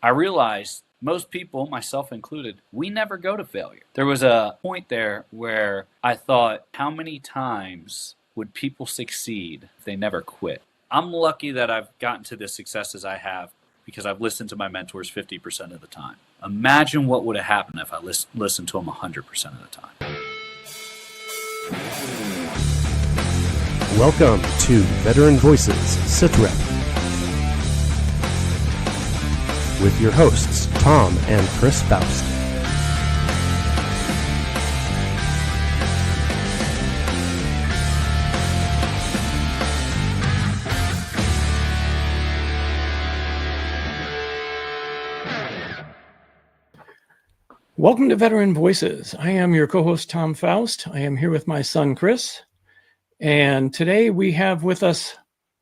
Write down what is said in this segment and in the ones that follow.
I realized most people, myself included, we never go to failure. There was a point there where I thought, how many times would people succeed if they never quit? I'm lucky that I've gotten to the successes I have because I've listened to my mentors 50% of the time. Imagine what would have happened if I listened to them 100% of the time. Welcome to Veteran Voices, SITREP, with your hosts, Tom and Chris Faust. Welcome to Veteran Voices. I am your co-host, Tom Faust. I am here with my son, Chris. And today we have with us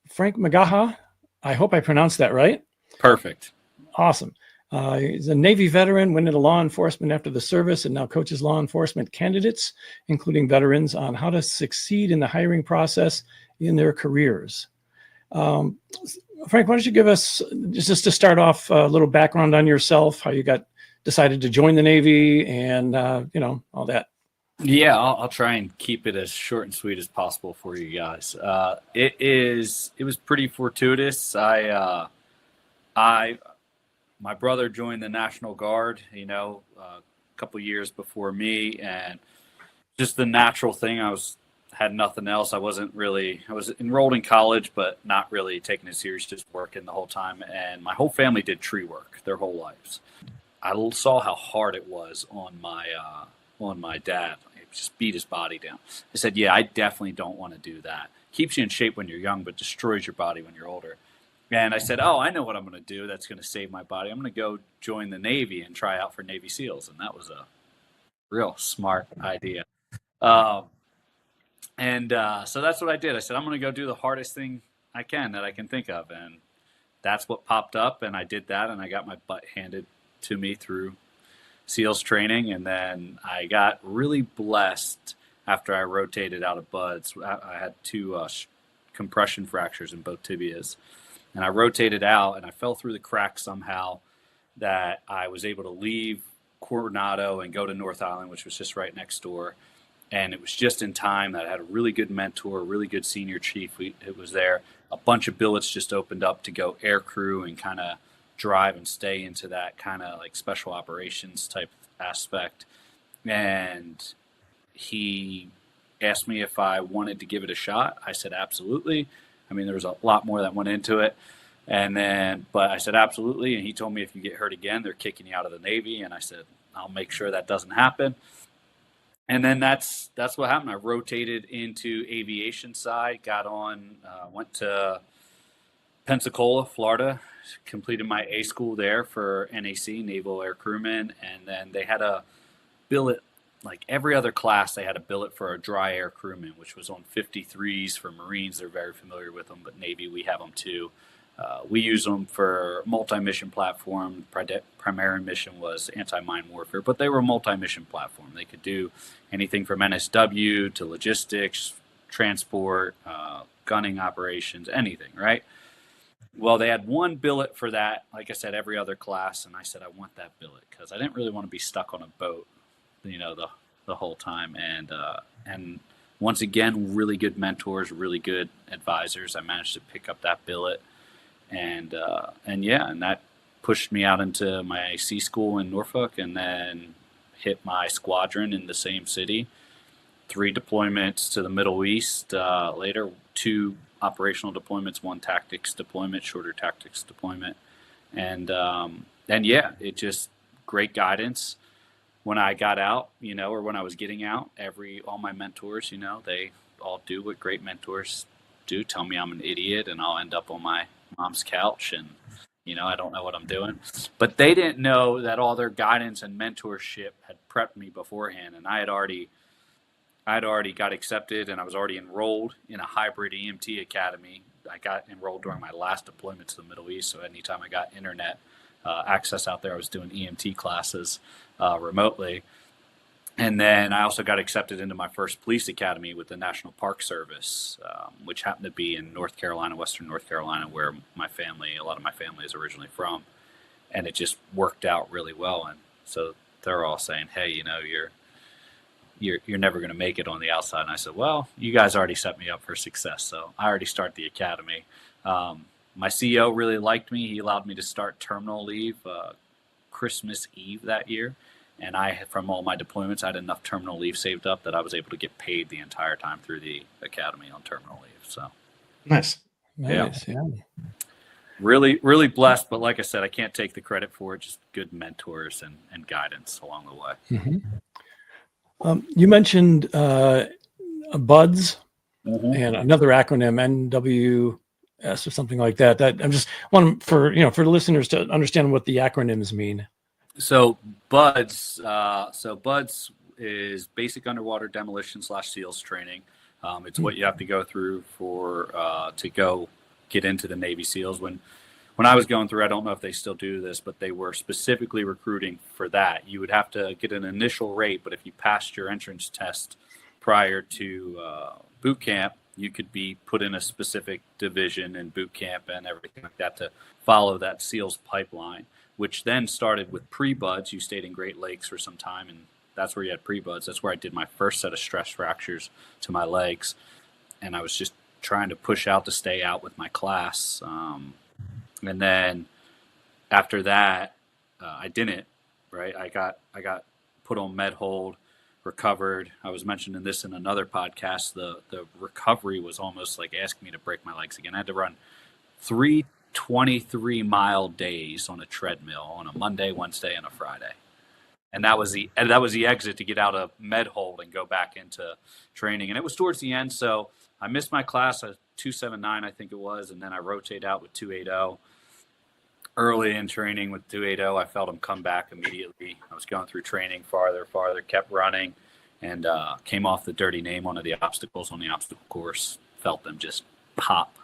Frank McGaha. I hope I pronounced that right. Perfect. Awesome. He's a Navy veteran, went into law enforcement after the service, and now coaches law enforcement candidates, including veterans, on how to succeed in the hiring process in their careers. Frank, why don't you give us, just to start off, a little background on yourself, how you decided to join the Navy and, all that. Yeah, I'll try and keep it as short and sweet as possible for you guys. It was pretty fortuitous. My brother joined the National Guard, a couple years before me, and just the natural thing. Had nothing else. I was enrolled in college, but not really taking it serious, just working the whole time. And my whole family did tree work their whole lives. I saw how hard it was on my dad. He just beat his body down. I said, yeah, I definitely don't want to do that. Keeps you in shape when you're young, but destroys your body when you're older. And I said, oh, I know what I'm going to do that's going to save my body. I'm going to go join the Navy and try out for Navy SEALs. And that was a real smart idea. So that's what I did. I said, I'm going to go do the hardest thing I can think of. And that's what popped up. And I did that. And I got my butt handed to me through SEALs training. And then I got really blessed after I rotated out of BUDS. I had two compression fractures in both tibias. And I rotated out and I fell through the cracks somehow that I was able to leave Coronado and go to North Island, which was just right next door. And it was just in time that I had a really good mentor, a really good senior chief. It was there. A bunch of billets just opened up to go air crew and kind of drive and stay into that kind of like special operations type aspect. And he asked me if I wanted to give it a shot. I said, absolutely. I mean, there was a lot more that went into it. But I said, absolutely. And he told me, if you get hurt again, they're kicking you out of the Navy. And I said, I'll make sure that doesn't happen. And then that's what happened. I rotated into aviation side, got on, went to Pensacola, Florida, completed my A school there for NAC, Naval Air Crewman. And then they had a billet. Like every other class, they had a billet for a dry air crewman, which was on 53s for Marines. They're very familiar with them, but Navy, we have them too. We use them for multi-mission platform. Primary mission was anti-mine warfare, but they were a multi-mission platform. They could do anything from NSW to logistics, transport, gunning operations, anything, right? Well, they had one billet for that, like I said, every other class, and I said I want that billet because I didn't really want to be stuck on a boat, the whole time. And once again, really good mentors, really good advisors. I managed to pick up that billet, and that pushed me out into my C school in Norfolk, and then hit my squadron in the same city. 3 deployments to the Middle East later, 2 operational deployments, 1 tactics deployment, shorter tactics deployment, and it just great guidance. When I got out, or when I was getting out, all my mentors, they all do what great mentors do, tell me I'm an idiot and I'll end up on my mom's couch and, I don't know what I'm doing. But they didn't know that all their guidance and mentorship had prepped me beforehand. And I had already got accepted, and I was already enrolled in a hybrid EMT academy. I got enrolled during my last deployment to the Middle East. So anytime I got internet access out there, I was doing EMT classes remotely. And then I also got accepted into my first police academy with the National Park Service, which happened to be in North Carolina, Western North Carolina, where a lot of my family is originally from. and it just worked out really well. And so they're all saying, hey, you're never going to make it on the outside. And I said, well, you guys already set me up for success. So I already started the academy. My CEO really liked me. He allowed me to start terminal leave Christmas Eve that year. And from all my deployments, I had enough terminal leave saved up that I was able to get paid the entire time through the academy on terminal leave. So Nice. Yeah. Really, really blessed. But like I said, I can't take the credit for it. Just good mentors and guidance along the way. Mm-hmm. You mentioned BUDS and another acronym, NWS or something like that. I'm just wanting for the listeners to understand what the acronyms mean. So BUDS is Basic Underwater Demolition / SEALs Training. It's what you have to go through to go get into the Navy SEALs. When I was going through, I don't know if they still do this, but they were specifically recruiting for that. You would have to get an initial rate, but if you passed your entrance test prior to boot camp, you could be put in a specific division in boot camp and everything like that to follow that SEALs pipeline, which then started with pre-BUDS. You stayed in Great Lakes for some time, and that's where you had pre-BUDS. That's where I did my first set of stress fractures to my legs, and I was just trying to push out to stay out with my class. And then after that, I didn't, right? I got put on med hold, recovered. I was mentioning this in another podcast. The recovery was almost like asking me to break my legs again. I had to run 3 23-mile days on a treadmill on a Monday, Wednesday, and a Friday. And that was the exit to get out of med hold and go back into training. And it was towards the end, so I missed my class at 279, I think it was, and then I rotate out with 280. Early in training with 280, I felt them come back immediately. I was going through training farther, kept running, and came off the dirty name on the obstacles on the obstacle course. Felt them just pop.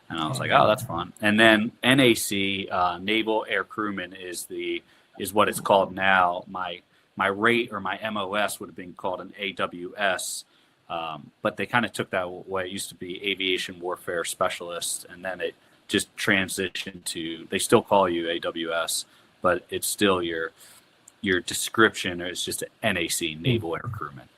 And I was like, oh, that's fun. And then NAC, Naval Air Crewman, is what it's called now. My rate or my MOS would have been called an AWS, but they kind of took that away. It used to be Aviation Warfare Specialist, and then it just transitioned to, they still call you AWS, but it's still your description is just an NAC, Naval Air Crewman.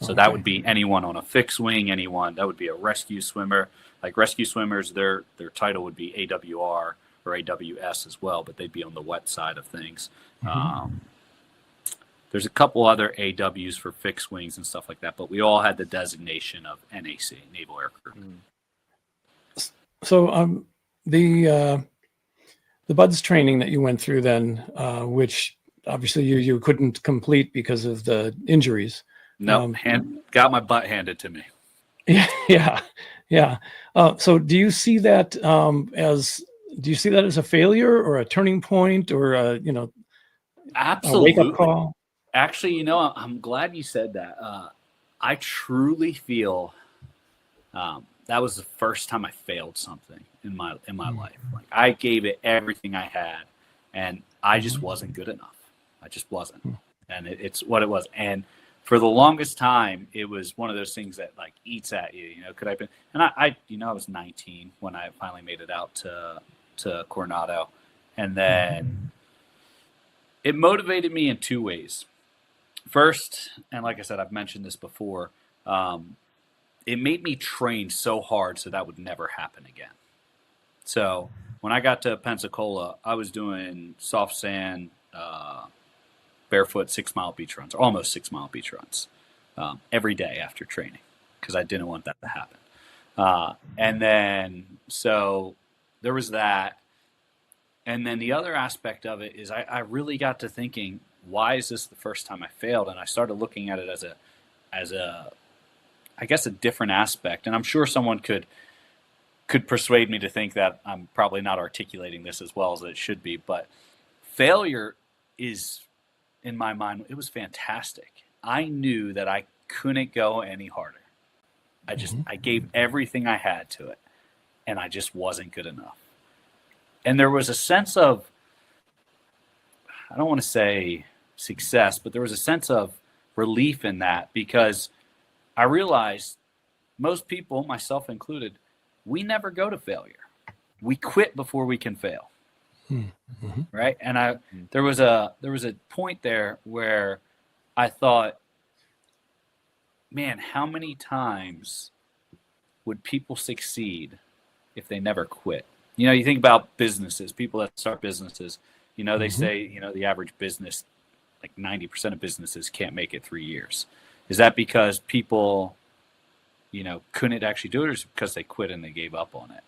So that would be anyone on a fixed wing, anyone that would be a rescue swimmer. Like rescue swimmers, their title would be AWR or AWS as well, but they'd be on the wet side of things. There's a couple other AWs for fixed wings and stuff like that, but we all had the designation of NAC, Naval Air Crewman. So the BUDS training that you went through then, which obviously you couldn't complete because of the injuries. No, got my butt handed to me. Yeah. So do you see that as a failure or a turning point or Absolutely. a wake-up call? Actually, I'm glad you said that. I truly feel that was the first time I failed something in my life. Like I gave it everything I had, and I just wasn't good enough. I just wasn't, and it's what it was. And for the longest time, it was one of those things that like eats at you. Could I have been? And I was 19 when I finally made it out to Coronado, and then it motivated me in two ways. First, and like I said, I've mentioned this before, it made me train so hard so that would never happen again. So when I got to Pensacola, I was doing soft sand, barefoot 6 mile beach runs, or almost 6 mile beach runs, every day after training because I didn't want that to happen. And then so there was that. And then the other aspect of it is I really got to thinking, why is this the first time I failed? And I started looking at it as a I guess a different aspect. And I'm sure someone could persuade me to think that I'm probably not articulating this as well as it should be, but failure is, in my mind, it was fantastic. I knew that I couldn't go any harder. I gave everything I had to it, and I just wasn't good enough. And there was a sense of, I don't want to say success, but there was a sense of relief in that because I realized most people, myself included, we never go to failure. We quit before we can fail. Mm-hmm. right? And there was a point there where I thought, man, how many times would people succeed if they never quit? You know, you think about businesses, people that start businesses, you know, they Mm-hmm. say, you know, the average business, like 90% of businesses can't make it 3 years. Is that because people, you know, couldn't actually do it, or is it because they quit and they gave up on it?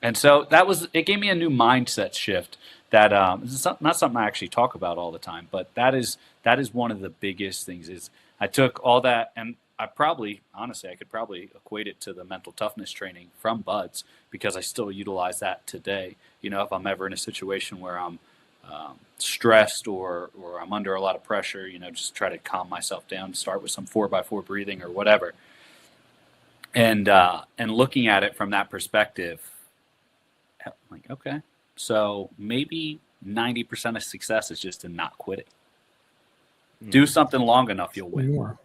And so it gave me a new mindset shift that it's not something I actually talk about all the time, but that is one of the biggest things. Is I took all that, and honestly, I could probably equate it to the mental toughness training from Buds, because I still utilize that today. You know, if I'm ever in a situation where I'm stressed, or I'm under a lot of pressure, you know, just try to calm myself down, start with some 4x4 breathing or whatever. And looking at it from that perspective, I'm like, okay, so maybe 90% of success is just in not quitting. Do something long enough, you'll win. More.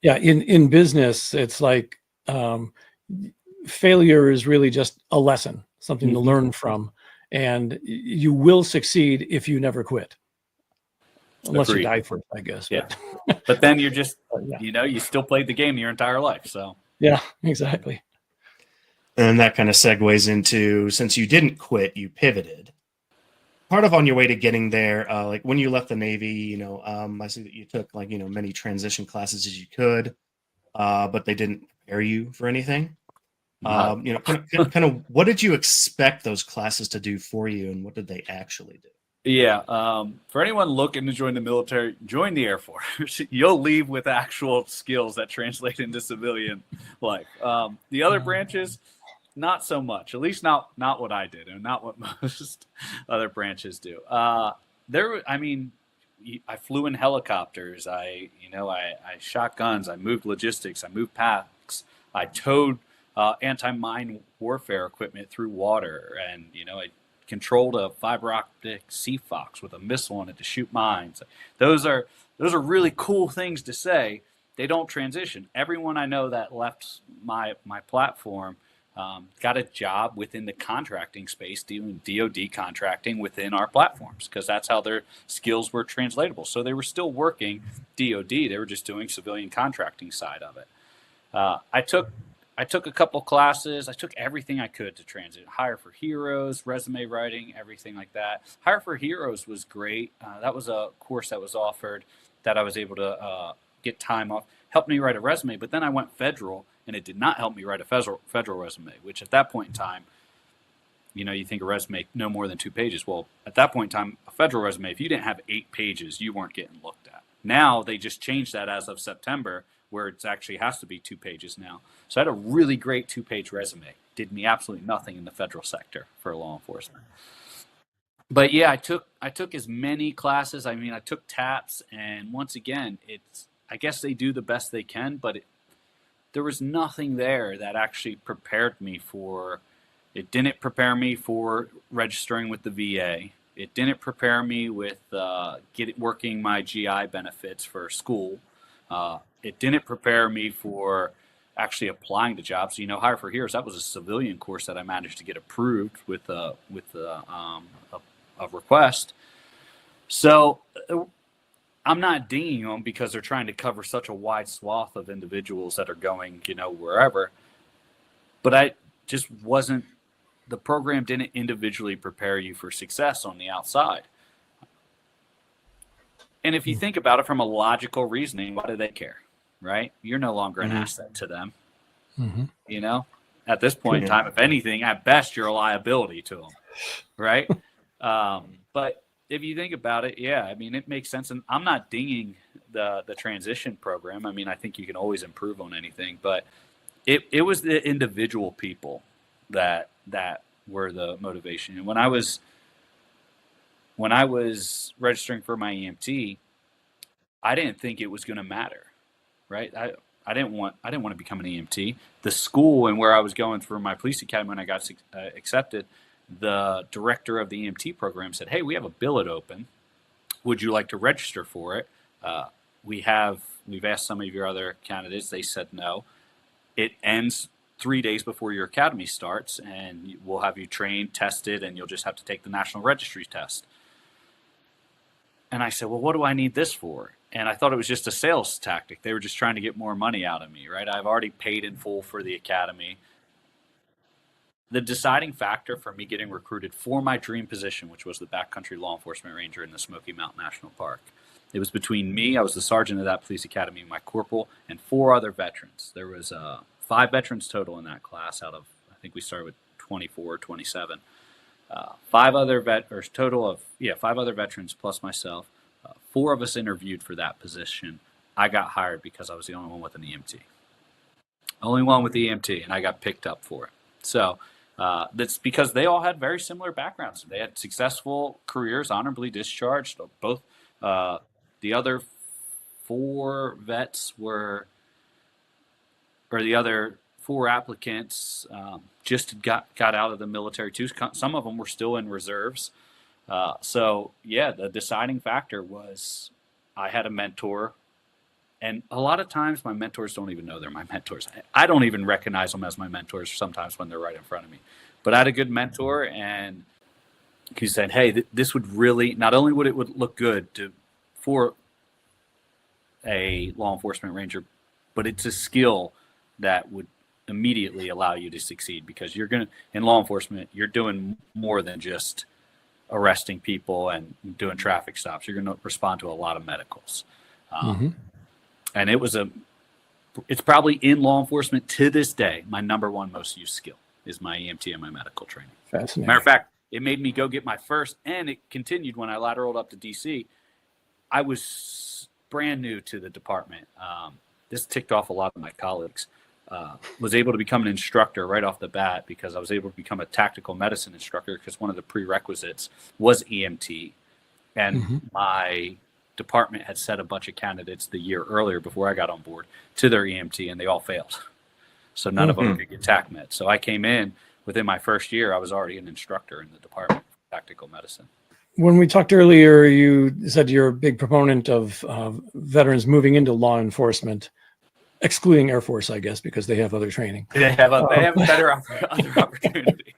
Yeah, in business, it's like failure is really just a lesson, something to learn from, and you will succeed if you never quit, unless you Agreed. die first, I guess. Yeah. But then you're just, Yeah. you know, you still played the game your entire life. So Yeah, exactly. And that kind of segues into, since you didn't quit, you pivoted. Part of on your way to getting there, like when you left the Navy, you know, I see that you took, like, you know, many transition classes as you could, but they didn't prepare you for anything. You know, kind of what did you expect those classes to do for you, and what did they actually do? yeah, for anyone looking to join the military, join the Air Force. You'll leave with actual skills that translate into civilian life. The other branches, not so much. At least not what I did, and not what most other branches do. I mean, I flew in helicopters. I shot guns. I moved logistics. I moved packs. I towed anti-mine warfare equipment through water, and you know, I controlled a fiber optic Sea Fox with a missile on it to shoot mines. Those are really cool things to say. They don't transition. Everyone I know that left my platform got a job within the contracting space, doing DoD contracting within our platforms, because that's how their skills were translatable. So they were still working DoD. They were just doing civilian contracting side of it. I took a couple classes. I took everything I could to transit. Hire for Heroes, resume writing, everything like that. Hire for Heroes was great. That was a course that was offered that I was able to get time off. Helped me write a resume, but then I went federal, and it did not help me write a federal resume, which at that point in time, you know, you think a resume no more than 2 pages. Well, at that point in time, a federal resume, if you didn't have 8 pages, you weren't getting looked at. Now they just changed that as of September, where it actually has to be 2 pages now. So I had a really great 2-page resume. Did me absolutely nothing in the federal sector for law enforcement. But yeah, I took as many classes. I mean, I took TAPS, and once again, I guess they do the best they can, but there was nothing there that actually prepared me for. It didn't prepare me for registering with the VA. It didn't prepare me with working my GI benefits for school. It didn't prepare me for actually applying to jobs. You know, Hire for Heroes, that was a civilian course that I managed to get approved with a request. So I'm not dinging them because they're trying to cover such a wide swath of individuals that are going, you know, wherever. But I just wasn't. The program didn't individually prepare you for success on the outside. And if you think about it from a logical reasoning, why do they care, right? You're no longer an asset to them. You know, at this point in time, if anything, at best, you're a liability to them, right? But if you think about it, yeah, I mean, it makes sense. And I'm not dinging the transition program. I mean, I think you can always improve on anything, but it was the individual people that were the motivation. And when I was registering for my EMT, I didn't think it was going to matter, right? I didn't want to become an EMT. The school and where I was going for my police academy when I got accepted, the director of the EMT program said, "Hey, we have a billet open. Would you like to register for it?" We've asked some of your other candidates. They said no. It ends 3 days before your academy starts, and we'll have you trained, tested, and you'll just have to take the national registry test. And I said, well, what do I need this for? And I thought it was just a sales tactic. They were just trying to get more money out of me, right? I've already paid in full for the academy. The deciding factor for me getting recruited for my dream position, which was the backcountry law enforcement ranger in the Smoky Mountain National Park, it was between me, I was the sergeant of that police academy, my corporal, and 4 other veterans. There was 5 veterans total in that class out of, I think we started with 24 or 27. 5 other total of 5 other veterans plus myself. 4 of us interviewed for that position. I got hired because I was the only one with an EMT. Only one with EMT, and I got picked up for it. So that's because they all had very similar backgrounds. They had successful careers, honorably discharged. Both the other 4 vets were, or the other 4 applicants just got out of the military too. Some of them were still in reserves. So yeah, the deciding factor was I had a mentor, and a lot of times my mentors don't even know they're my mentors. I don't even recognize them as my mentors sometimes when they're right in front of me. But I had a good mentor, and he said, hey, this would really, not only would it look good for a law enforcement ranger, but it's a skill that would immediately allow you to succeed, because you're going to, in law enforcement, you're doing more than just arresting people and doing traffic stops. You're going to respond to a lot of medicals. And it's probably in law enforcement to this day, my number one most used skill is my EMT and my medical training. Fascinating. Matter of fact, it made me go get my first, and it continued when I lateraled up to DC. I was brand new to the department. This ticked off a lot of my colleagues. Was able to become an instructor right off the bat because I was able to become a tactical medicine instructor, because one of the prerequisites was EMT. And my department had set a bunch of candidates the year earlier before I got on board to their EMT, and they all failed. So none of them could get TAC med. So I came in within my first year, I was already an instructor in the department of tactical medicine. When we talked earlier, you said you're a big proponent of veterans moving into law enforcement, excluding Air Force, I guess, because they have other training. They have better other opportunities.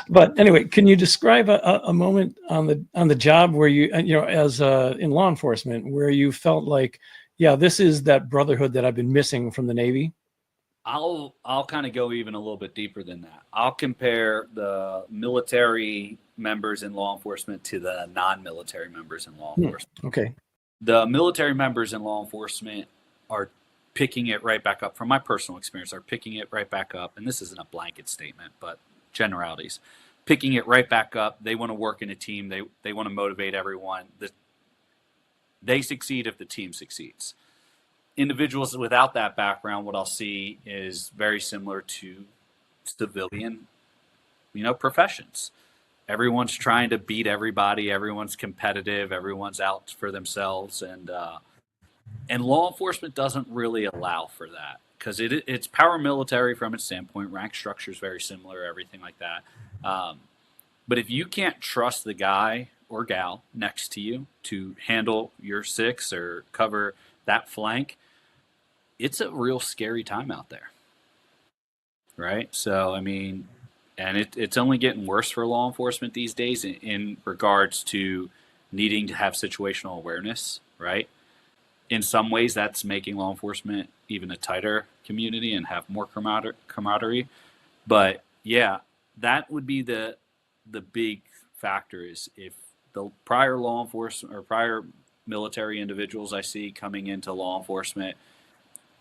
But anyway, can you describe a moment on the job where you as in law enforcement, where you felt like, yeah, this is that brotherhood that I've been missing from the Navy? I'll kind of go even a little bit deeper than that. I'll compare the military members in law enforcement to the non-military members in law enforcement. Okay. The military members in law enforcement are picking it right back up. From my personal experience, are picking it right back up. And this isn't a blanket statement, but generalities. Picking it right back up. They want to work in a team. They want to motivate everyone. They succeed if the team succeeds. Individuals without that background, what I'll see is very similar to civilian, professions. Everyone's trying to beat everybody. Everyone's competitive. Everyone's out for themselves. And law enforcement doesn't really allow for that, because it's paramilitary from its standpoint. Rank structure is very similar, everything like that. But if you can't trust the guy or gal next to you to handle your 6 or cover that flank, it's a real scary time out there, right? So, I mean, and it's only getting worse for law enforcement these days in regards to needing to have situational awareness, right? In some ways, that's making law enforcement even a tighter community and have more camaraderie. But yeah, that would be the big factor, is if the prior law enforcement or prior military individuals I see coming into law enforcement,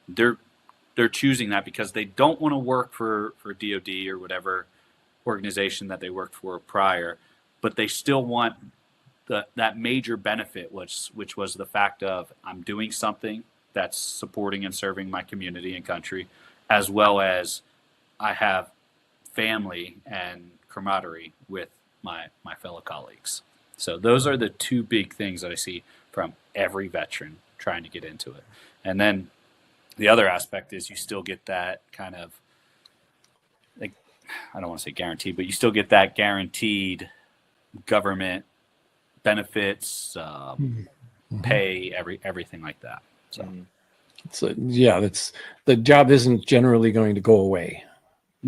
they're choosing that because they don't want to work for DOD or whatever organization that they worked for prior, but they still want that major benefit, which was the fact of I'm doing something that's supporting and serving my community and country, as well as I have family and camaraderie with my fellow colleagues. So those are the 2 big things that I see from every veteran trying to get into it. And then the other aspect is you still get that kind of, like, I don't want to say guaranteed, but you still get that guaranteed government benefits, pay, everything like that. So, So yeah, the job isn't generally going to go away.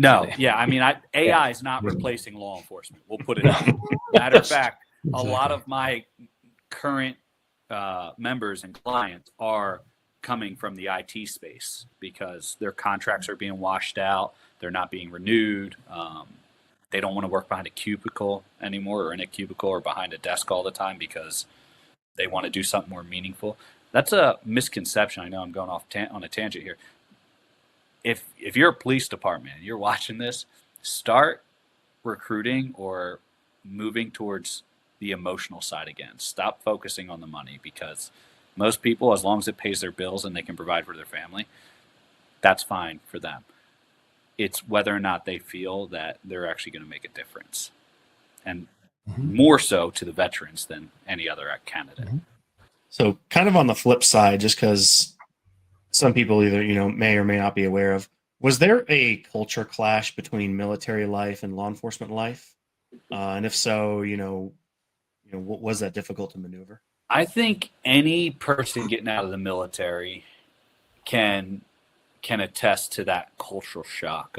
No, yeah, I mean, AI is not replacing law enforcement. We'll put it that way. Matter of fact, a lot of my current members and clients are coming from the IT space because their contracts are being washed out. They're not being renewed. They don't want to work behind a cubicle anymore, or in a cubicle, or behind a desk all the time because they want to do something more meaningful. That's a misconception. I know I'm going off on a tangent here. If you're a police department and you're watching this, start recruiting or moving towards the emotional side again. Stop focusing on the money, because most people, as long as it pays their bills and they can provide for their family, that's fine for them. It's whether or not they feel that they're actually going to make a difference, and more so to the veterans than any other candidate. So kind of on the flip side, just because some people either, may or may not be aware of, was there a culture clash between military life and law enforcement life? And if so, what was that difficult to maneuver? I think any person getting out of the military can attest to that cultural shock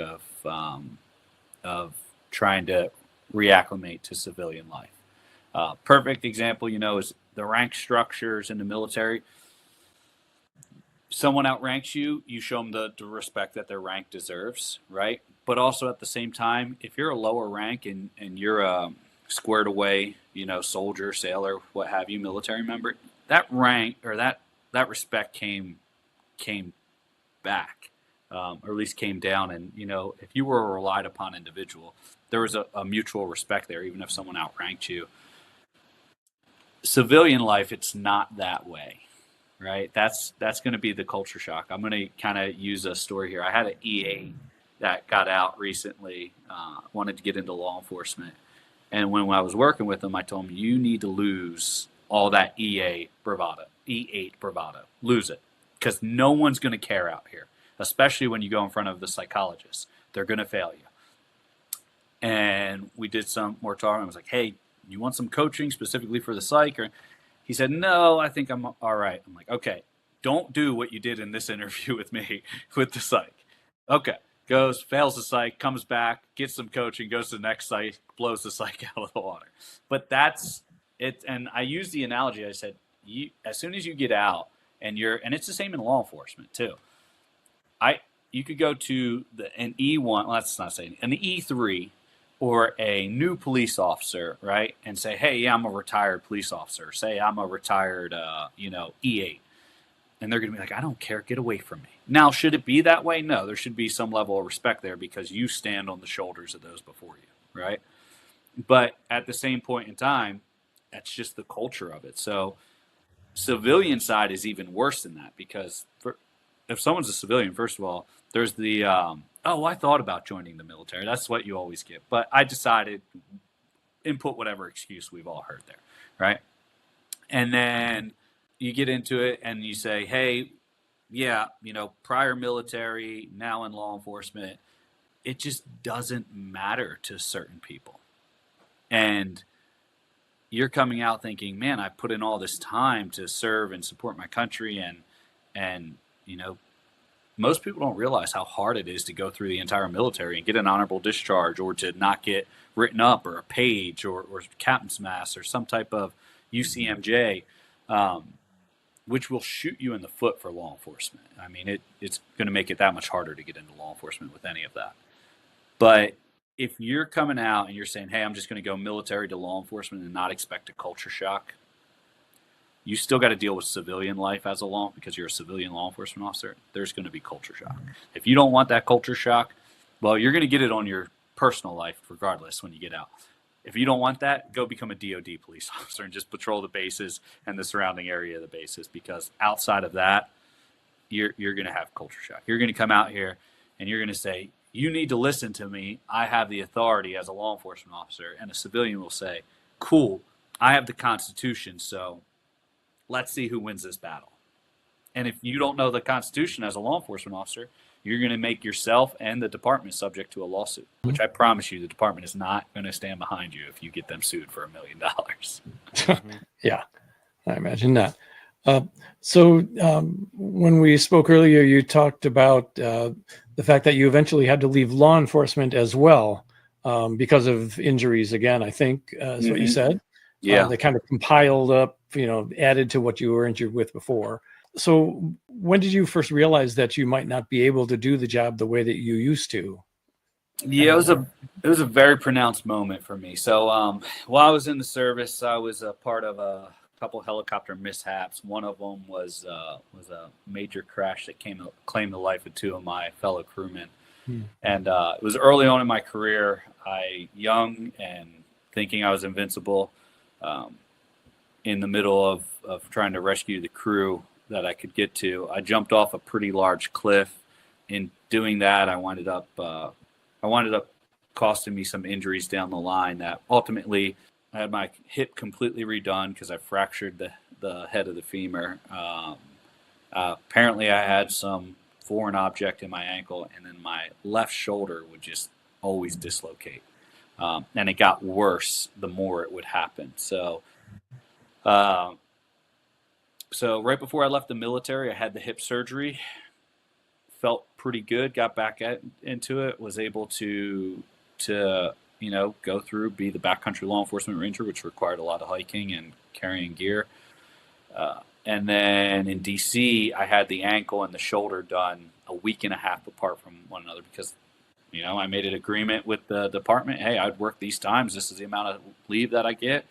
of trying to reacclimate to civilian life. Perfect example, is the rank structures in the military. Someone outranks you, you show them the respect that their rank deserves, right? But also at the same time, if you're a lower rank and you're a squared away, soldier, sailor, what have you, military member, that rank or that respect came back, or at least came down. And, if you were a relied upon individual, there was a mutual respect there, even if someone outranked you. Civilian life, it's not that way. Right, that's going to be the culture shock. I'm going to kind of use a story here. I had an EA that got out recently, wanted to get into law enforcement, and when I was working with him, I told him, you need to lose all that E8 bravado, lose it, because no one's going to care out here, especially when you go in front of the psychologist. They're going to fail you. And we did some more talking. I was like, hey, you want some coaching specifically for the psych? Or he said, no, I think I'm all right. I'm like, okay, don't do what you did in this interview with me with the psych. Okay, goes, fails the psych, comes back, gets some coaching, goes to the next psych, blows the psych out of the water. But that's it. And I used the analogy. I said, as soon as you get out and it's the same in law enforcement too. You could go to an E1, well, that's not saying, an E3, or a new police officer, right? And say, hey, yeah, I'm a retired police officer. Say I'm a retired, E8. And they're going to be like, I don't care. Get away from me. Now, should it be that way? No, there should be some level of respect there because you stand on the shoulders of those before you, right? But at the same point in time, that's just the culture of it. So civilian side is even worse than that, because if someone's a civilian, first of all, there's the I thought about joining the military. That's what you always get. But I decided, input whatever excuse we've all heard there, right? And then you get into it and you say, hey, yeah, prior military, now in law enforcement. It just doesn't matter to certain people. And you're coming out thinking, man, I put in all this time to serve and support my country. And most people don't realize how hard it is to go through the entire military and get an honorable discharge, or to not get written up, or a page, or captain's mast, or some type of UCMJ, which will shoot you in the foot for law enforcement. I mean, it's going to make it that much harder to get into law enforcement with any of that. But if you're coming out and you're saying, hey, I'm just going to go military to law enforcement and not expect a culture shock, you still got to deal with civilian life because you're a civilian law enforcement officer. There's going to be culture shock. If you don't want that culture shock, well, you're going to get it on your personal life regardless when you get out. If you don't want that, go become a DOD police officer and just patrol the bases and the surrounding area of the bases, because outside of that, you're going to have culture shock. You're going to come out here and you're going to say, you need to listen to me. I have the authority as a law enforcement officer. And a civilian will say, cool, I have the Constitution, so let's see who wins this battle. And if you don't know the Constitution as a law enforcement officer, you're going to make yourself and the department subject to a lawsuit, which I promise you the department is not going to stand behind you if you get them sued for $1 million. Yeah, I imagine that. So when we spoke earlier, you talked about the the fact that you eventually had to leave law enforcement as well because of injuries. Again, I think is what you said. Yeah. They kind of compiled up, added to what you were injured with before. So when did you first realize that you might not be able to do the job the way that you used to? Yeah, it was a very pronounced moment for me. So while I was in the service, I was a part of a couple helicopter mishaps. One of them was a major crash that claimed the life of two of my fellow crewmen. And it was early on in my career. Young and thinking I was invincible, in the middle of trying to rescue the crew that I could get to, I jumped off a pretty large cliff. In doing that, I wound up costing me some injuries down the line that ultimately I had my hip completely redone because I fractured the head of the femur. Apparently I had some foreign object in my ankle, and then my left shoulder would just always dislocate. And it got worse the more it would happen. So right before I left the military, I had the hip surgery. Felt pretty good. Got back into it. Was able to go through, be the backcountry law enforcement ranger, which required a lot of hiking and carrying gear. And then in DC, I had the ankle and the shoulder done a week and a half apart from one another because, I made an agreement with the department. Hey, I'd work these times. This is the amount of leave that I get.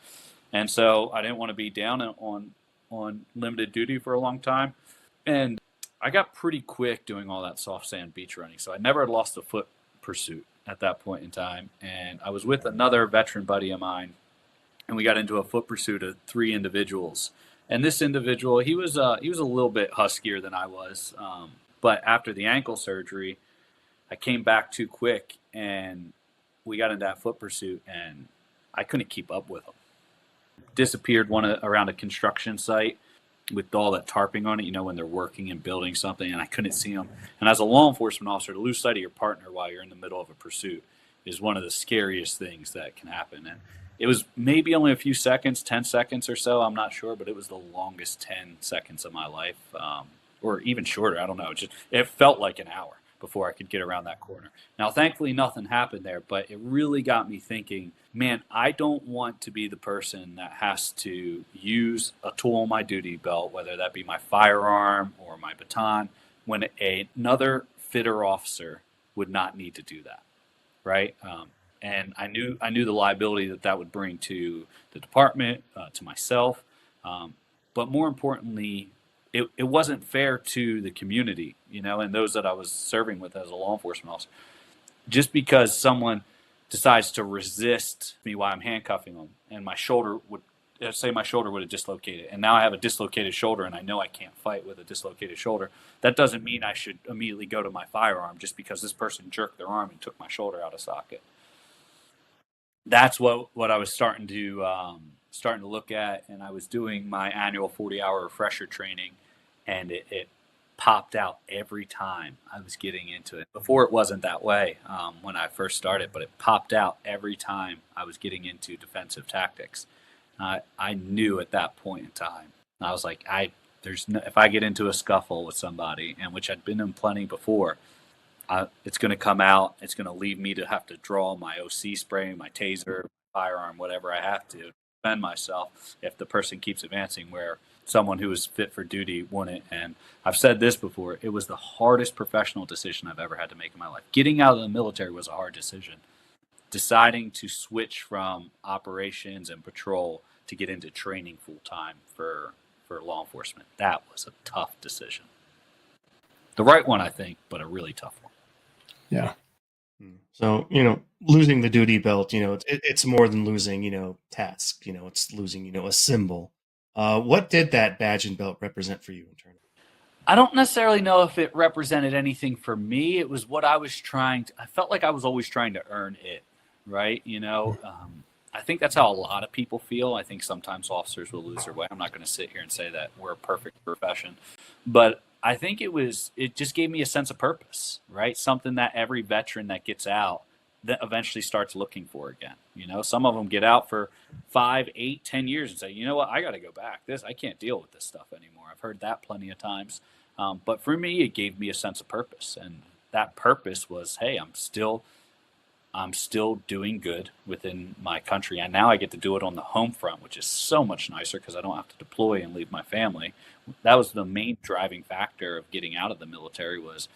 And so I didn't want to be down on limited duty for a long time. And I got pretty quick doing all that soft sand beach running. So I never had lost a foot pursuit at that point in time. And I was with another veteran buddy of mine, and we got into a foot pursuit of 3 individuals. And this individual, he was a little bit huskier than I was. But after the ankle surgery, I came back too quick, and we got into that foot pursuit, and I couldn't keep up with him. Disappeared around a construction site with all that tarping on it, when they're working and building something, and I couldn't see them. And as a law enforcement officer, to lose sight of your partner while you're in the middle of a pursuit is one of the scariest things that can happen. And it was maybe only a few seconds, 10 seconds or so, I'm not sure, but it was the longest 10 seconds of my life, or even shorter, I don't know. It felt like an hour before I could get around that corner. Now, thankfully, nothing happened there, but it really got me thinking, man, I don't want to be the person that has to use a tool on my duty belt, whether that be my firearm or my baton, when another fitter officer would not need to do that, right? And I knew the liability that would bring to the department, to myself, but more importantly, it wasn't fair to the community, and those that I was serving with as a law enforcement officer. Just because someone decides to resist me while I'm handcuffing them, and my shoulder would have dislocated, and now I have a dislocated shoulder, and I know I can't fight with a dislocated shoulder. That doesn't mean I should immediately go to my firearm just because this person jerked their arm and took my shoulder out of socket. That's what I was starting to look at, and I was doing my annual 40-hour refresher training, and it popped out every time I was getting into it. Before it wasn't that way when I first started, but it popped out every time I was getting into defensive tactics. I knew at that point in time, I was like, if I get into a scuffle with somebody, and which I'd been in plenty before, it's going to come out. It's going to leave me to have to draw my OC spray, my taser, firearm, whatever I have to defend myself if the person keeps advancing, where someone who was fit for duty wouldn't. And I've said this before, it was the hardest professional decision I've ever had to make in my life. Getting out of the military was a hard decision. Deciding to switch from operations and patrol to get into training full time for law enforcement, that was a tough decision. The right one, I think, but a really tough one. Yeah. So, losing the duty belt, it's more than losing, task, it's losing, a symbol. What did that badge and belt represent for you internally? I don't necessarily know if it represented anything for me. It was what I felt like I was always trying to earn it, right? I think that's how a lot of people feel. I think sometimes officers will lose their way. I'm not going to sit here and say that we're a perfect profession, but I think it just gave me a sense of purpose, right? Something that every veteran that gets out that eventually starts looking for again. Some of them get out for 5, 8, 10 years and say, you know what, I got to go back. I can't deal with this stuff anymore. I've heard that plenty of times. But for me, it gave me a sense of purpose. And that purpose was, hey, I'm still doing good within my country, and now I get to do it on the home front, which is so much nicer because I don't have to deploy and leave my family. That was the main driving factor of getting out of the military, was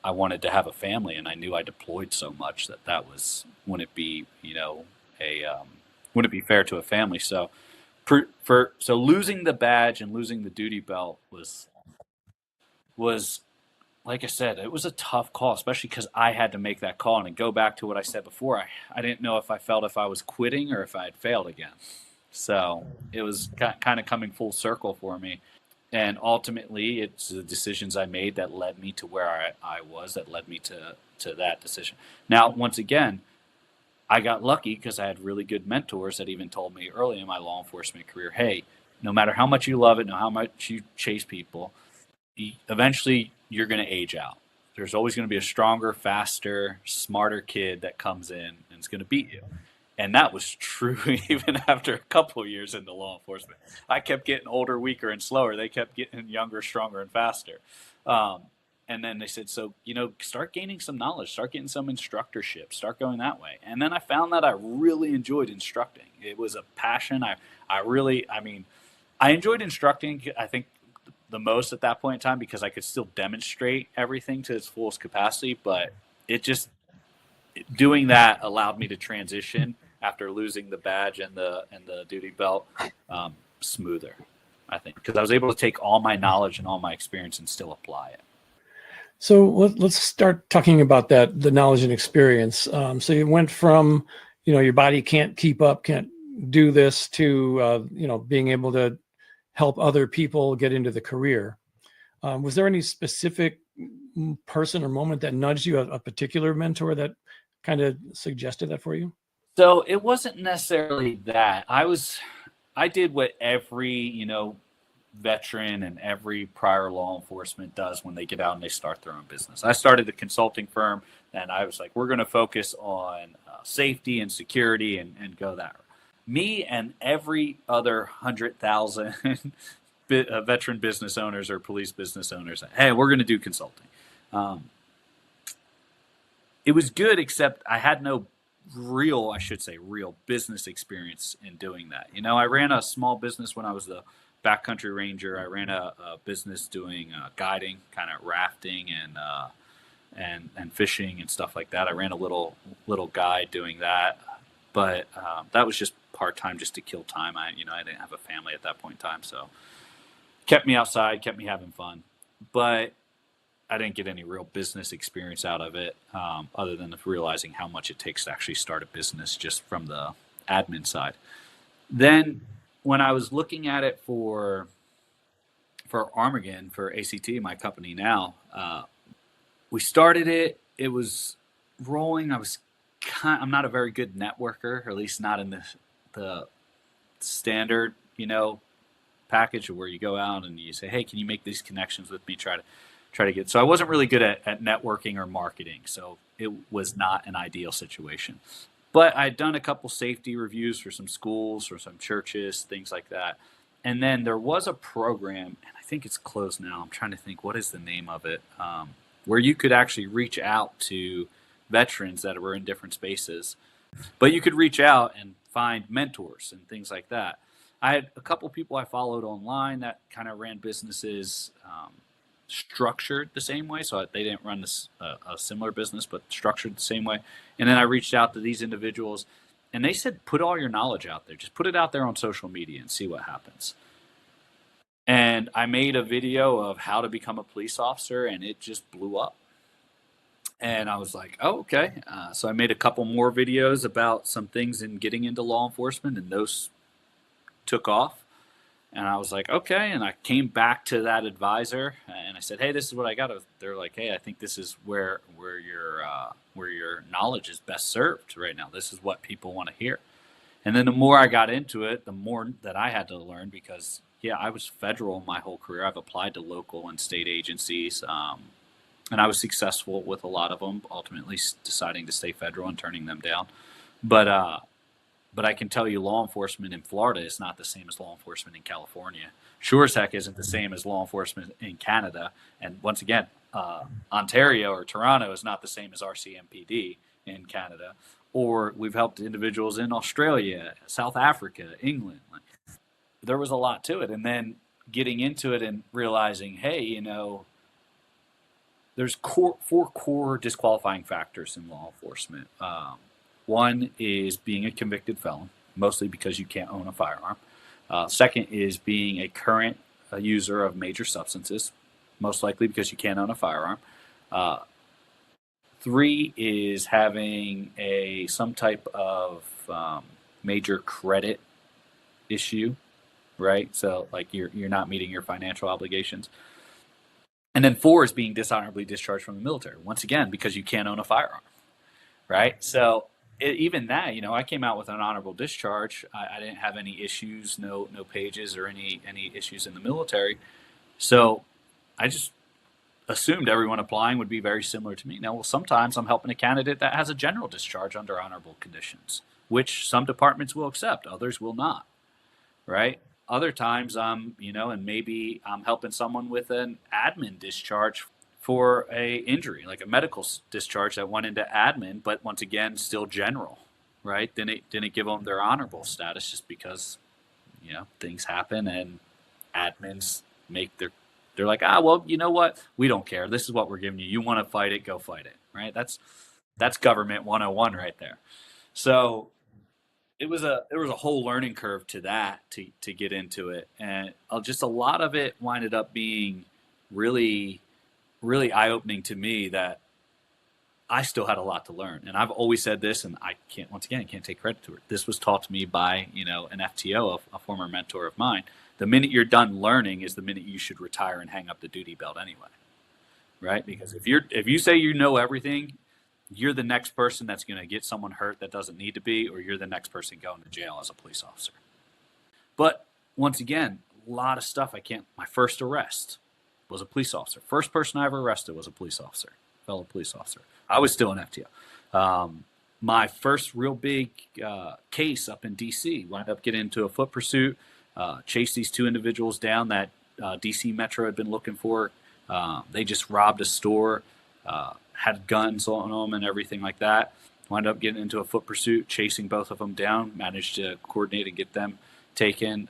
I wanted to have a family, and I knew I deployed so much that was, wouldn't be, a wouldn't be fair to a family. So so losing the badge and losing the duty belt was, like I said, it was a tough call, especially because I had to make that call. And to go back to what I said before, I didn't know if I felt if I was quitting or if I had failed again. So it was kind of coming full circle for me. And ultimately, it's the decisions I made that led me to where I was, that led me to that decision. Now, once again, I got lucky because I had really good mentors that even told me early in my law enforcement career, hey, no matter how much you love it, no how much you chase people, eventually you're going to age out. There's always going to be a stronger, faster, smarter kid that comes in and is going to beat you. And that was true even after a couple of years into law enforcement. I kept getting older, weaker, and slower. They kept getting younger, stronger, and faster. And then they said, so, start gaining some knowledge, start getting some instructorship, start going that way. And then I found that I really enjoyed instructing. It was a passion. I enjoyed instructing, I think, the most at that point in time, because I could still demonstrate everything to its fullest capacity. But doing that allowed me to transition after losing the badge and the duty belt smoother, I think, because I was able to take all my knowledge and all my experience and still apply it. So let's start talking about that, the knowledge and experience. So you went from, your body can't keep up, can't do this, to, being able to help other people get into the career. Was there any specific person or moment that nudged you, a particular mentor that kind of suggested that for you? So it wasn't necessarily that. I did what every, veteran and every prior law enforcement does when they get out and they start their own business. I started a consulting firm, and I was like, we're going to focus on safety and security and go that route. Me and every other 100,000 veteran business owners or police business owners, hey, we're going to do consulting. It was good, except I had no real business experience in doing that. I ran a small business when I was the backcountry ranger. I ran a business doing guiding, kind of rafting and fishing and stuff like that. I ran a little guide doing that, but that was just part-time, just to kill time. I didn't have a family at that point in time, so kept me outside, kept me having fun, but I didn't get any real business experience out of it, other than realizing how much it takes to actually start a business just from the admin side. Then when I was looking at it for Armageddon, for ACT, my company now, we started it. It was rolling. I'm not a very good networker, or at least not in the standard, package where you go out and you say, hey, can you make these connections with me? Try to get. So I wasn't really good at networking or marketing. So it was not an ideal situation. But I'd done a couple safety reviews for some schools or some churches, things like that. And then there was a program, and I think it's closed now. I'm trying to think, what is the name of it, where you could actually reach out to veterans that were in different spaces. But you could reach out and find mentors and things like that. I had a couple people I followed online that kind of ran businesses structured the same way. So they didn't run a similar business, but structured the same way. And then I reached out to these individuals, and they said, put all your knowledge out there. Just put it out there on social media and see what happens. And I made a video of how to become a police officer, and it just blew up. And I was like, oh, okay. So I made a couple more videos about some things in getting into law enforcement, and those took off. And I was like, okay. And I came back to that advisor and I said, hey, this is what I got. They're like, hey, I think this is where your knowledge is best served right now. This is what people want to hear. And then the more I got into it, the more that I had to learn, because I was federal my whole career. I've applied to local and state agencies, and I was successful with a lot of them, ultimately deciding to stay federal and turning them down. But But I can tell you law enforcement in Florida is not the same as law enforcement in California. Sure as heck isn't the same as law enforcement in Canada. And once again, Ontario or Toronto is not the same as RCMPD in Canada. Or we've helped individuals in Australia, South Africa, England. Like, there was a lot to it. And then getting into it and realizing, hey, you know, there's four core disqualifying factors in law enforcement. One is being a convicted felon, mostly because you can't own a firearm. Second is being a current user of major substances, most likely because you can't own a firearm. Three is having some type of major credit issue, right? So like you're not meeting your financial obligations. And then four is being dishonorably discharged from the military, once again, because you can't own a firearm, right? So even that, you know, I came out with an honorable discharge. I didn't have any issues, no pages or any issues in the military. So I just assumed everyone applying would be very similar to me. Now, well, sometimes I'm helping a candidate that has a general discharge under honorable conditions, which some departments will accept, others will not, right? Other times and maybe I'm helping someone with an admin discharge for a injury, like a medical discharge that went into admin, but once again, still general, right? Didn't give them their honorable status just because, you know, things happen and admins they're like, well, you know what? We don't care. This is what we're giving you. You want to fight it, go fight it, right? That's government 101 right there. So there was a whole learning curve to that to get into it, and just a lot of it winded up being really, really eye-opening to me that I still had a lot to learn. And I've always said this, and I can't take credit to it. This was taught to me by, you know, an FTO, a former mentor of mine. The minute you're done learning is the minute you should retire and hang up the duty belt anyway, right? Because if you say you know everything, you're the next person that's going to get someone hurt that doesn't need to be, or you're the next person going to jail as a police officer. But once again, a lot of stuff my first arrest was a police officer. First person I ever arrested was a police officer, fellow police officer. I was still an FTO. My first real big case up in D.C. wound up getting into a foot pursuit, chased these two individuals down that D.C. Metro had been looking for. They just robbed a store, had guns on them and everything like that. Wound up getting into a foot pursuit, chasing both of them down, managed to coordinate and get them taken.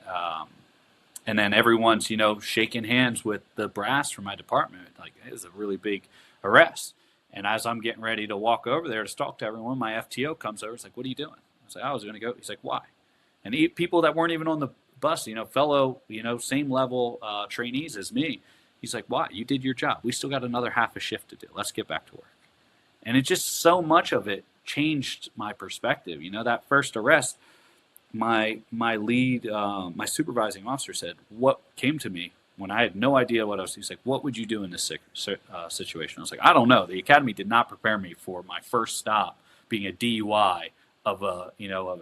And then everyone's, you know, shaking hands with the brass from my department. Like, it was a really big arrest. And as I'm getting ready to walk over there to talk to everyone, my FTO comes over. It's like, what are you doing? I was like, I was going to go. He's like, why? And people that weren't even on the bus, you know, fellow, you know, same level trainees as me. He's like, why? You did your job. We still got another half a shift to do. Let's get back to work. And it just, so much of it changed my perspective. You know, that first arrest, my lead, my supervising officer said, what came to me when I had no idea what I was, he's like, what would you do in this situation? I was like, I don't know. The academy did not prepare me for my first stop being a DUI of a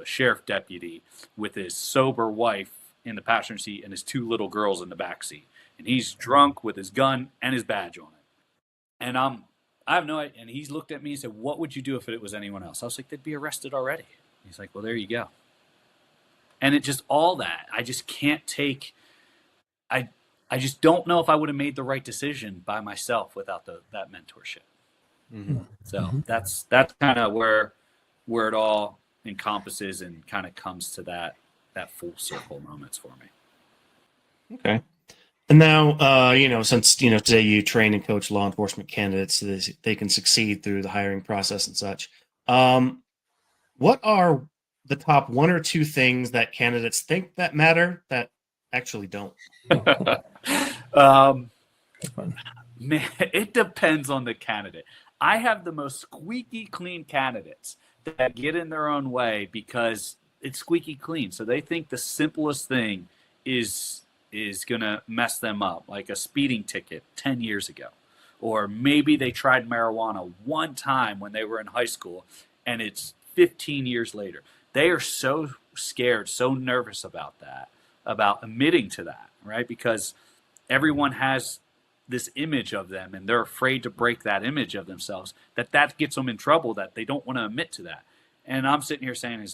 sheriff deputy with his sober wife in the passenger seat and his two little girls in the back seat. And he's drunk with his gun and his badge on it. And I have no idea. And he's looked at me and said, what would you do if it was anyone else? I was like, they'd be arrested already. He's like, well, there you go. And it just, all that, I just can't take, I just don't know if I would have made the right decision by myself without that mentorship. Mm-hmm. So that's kind of where it all encompasses and kind of comes to that full circle moments for me. Okay. And now, since, today you train and coach law enforcement candidates so they can succeed through the hiring process and such. What are the top one or two things that candidates think that matter that actually don't? Man, it depends on the candidate. I have the most squeaky clean candidates that get in their own way because it's squeaky clean. So they think the simplest thing is going to mess them up, like a speeding ticket 10 years ago. Or maybe they tried marijuana one time when they were in high school and it's 15 years later. They are so scared, so nervous about that, about admitting to that, right? Because everyone has this image of them and they're afraid to break that image of themselves, that gets them in trouble, that they don't want to admit to that. And I'm sitting here saying,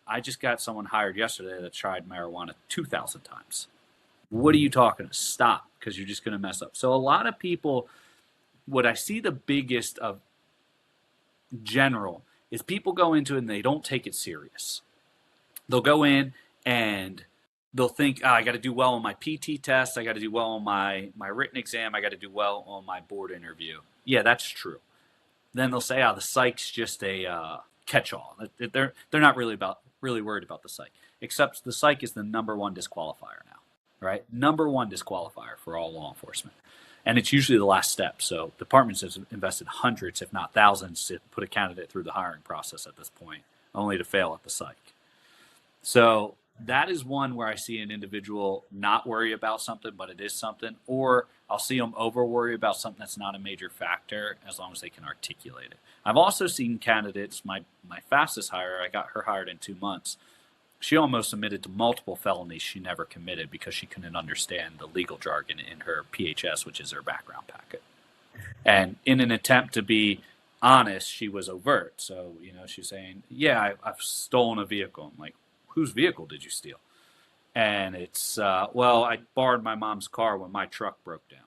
I just got someone hired yesterday that tried marijuana 2,000 times. What are you talking to? Stop, because you're just going to mess up. So a lot of people, what I see the biggest of general is people go into it and they don't take it serious. They'll go in and they'll think, oh, I got to do well on my PT test. I got to do well on my written exam. I got to do well on my board interview. Yeah, that's true. Then they'll say, oh, the psych's just a catch-all. They're not really worried about the psych, except the psych is the number one disqualifier now, right? Number one disqualifier for all law enforcement. And it's usually the last step. So departments have invested hundreds, if not thousands, to put a candidate through the hiring process at this point, only to fail at the psych. So that is one where I see an individual not worry about something, but it is something, or I'll see them over worry about something that's not a major factor as long as they can articulate it. I've also seen candidates, my fastest hire, I got her hired in 2 months. She almost admitted to multiple felonies she never committed because she couldn't understand the legal jargon in her PHS, which is her background packet. And in an attempt to be honest, she was overt. So, she's saying, yeah, I've stolen a vehicle. I'm like, whose vehicle did you steal? And it's, well, I borrowed my mom's car when my truck broke down.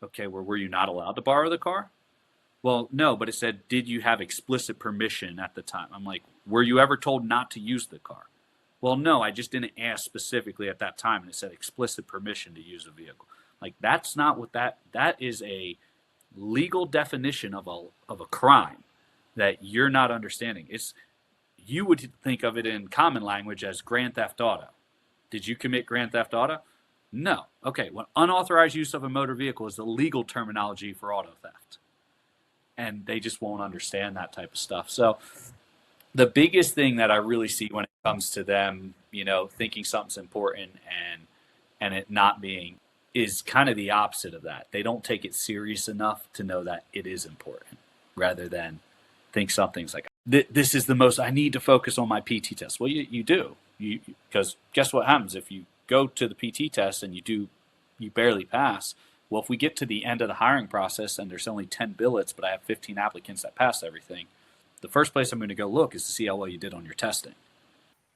Okay, well, were you not allowed to borrow the car? Well, no, but it said, did you have explicit permission at the time? I'm like, were you ever told not to use the car? Well, no, I just didn't ask specifically at that time, and it said explicit permission to use the vehicle. Like, that's not what that is a legal definition of a crime that you're not understanding. You would think of it in common language as grand theft auto. Did you commit grand theft auto? No. Okay, well, unauthorized use of a motor vehicle is the legal terminology for auto theft. And they just won't understand that type of stuff. So the biggest thing that I really see when it comes to them, thinking something's important and it not being, is kind of the opposite of that. They don't take it serious enough to know that it is important, rather than think something's like, this is the most, I need to focus on my PT test. Well, you do, because guess what happens if you go to the PT test and you barely pass. Well, if we get to the end of the hiring process and there's only 10 billets, but I have 15 applicants that pass everything, the first place I'm going to go look is to see how well you did on your testing.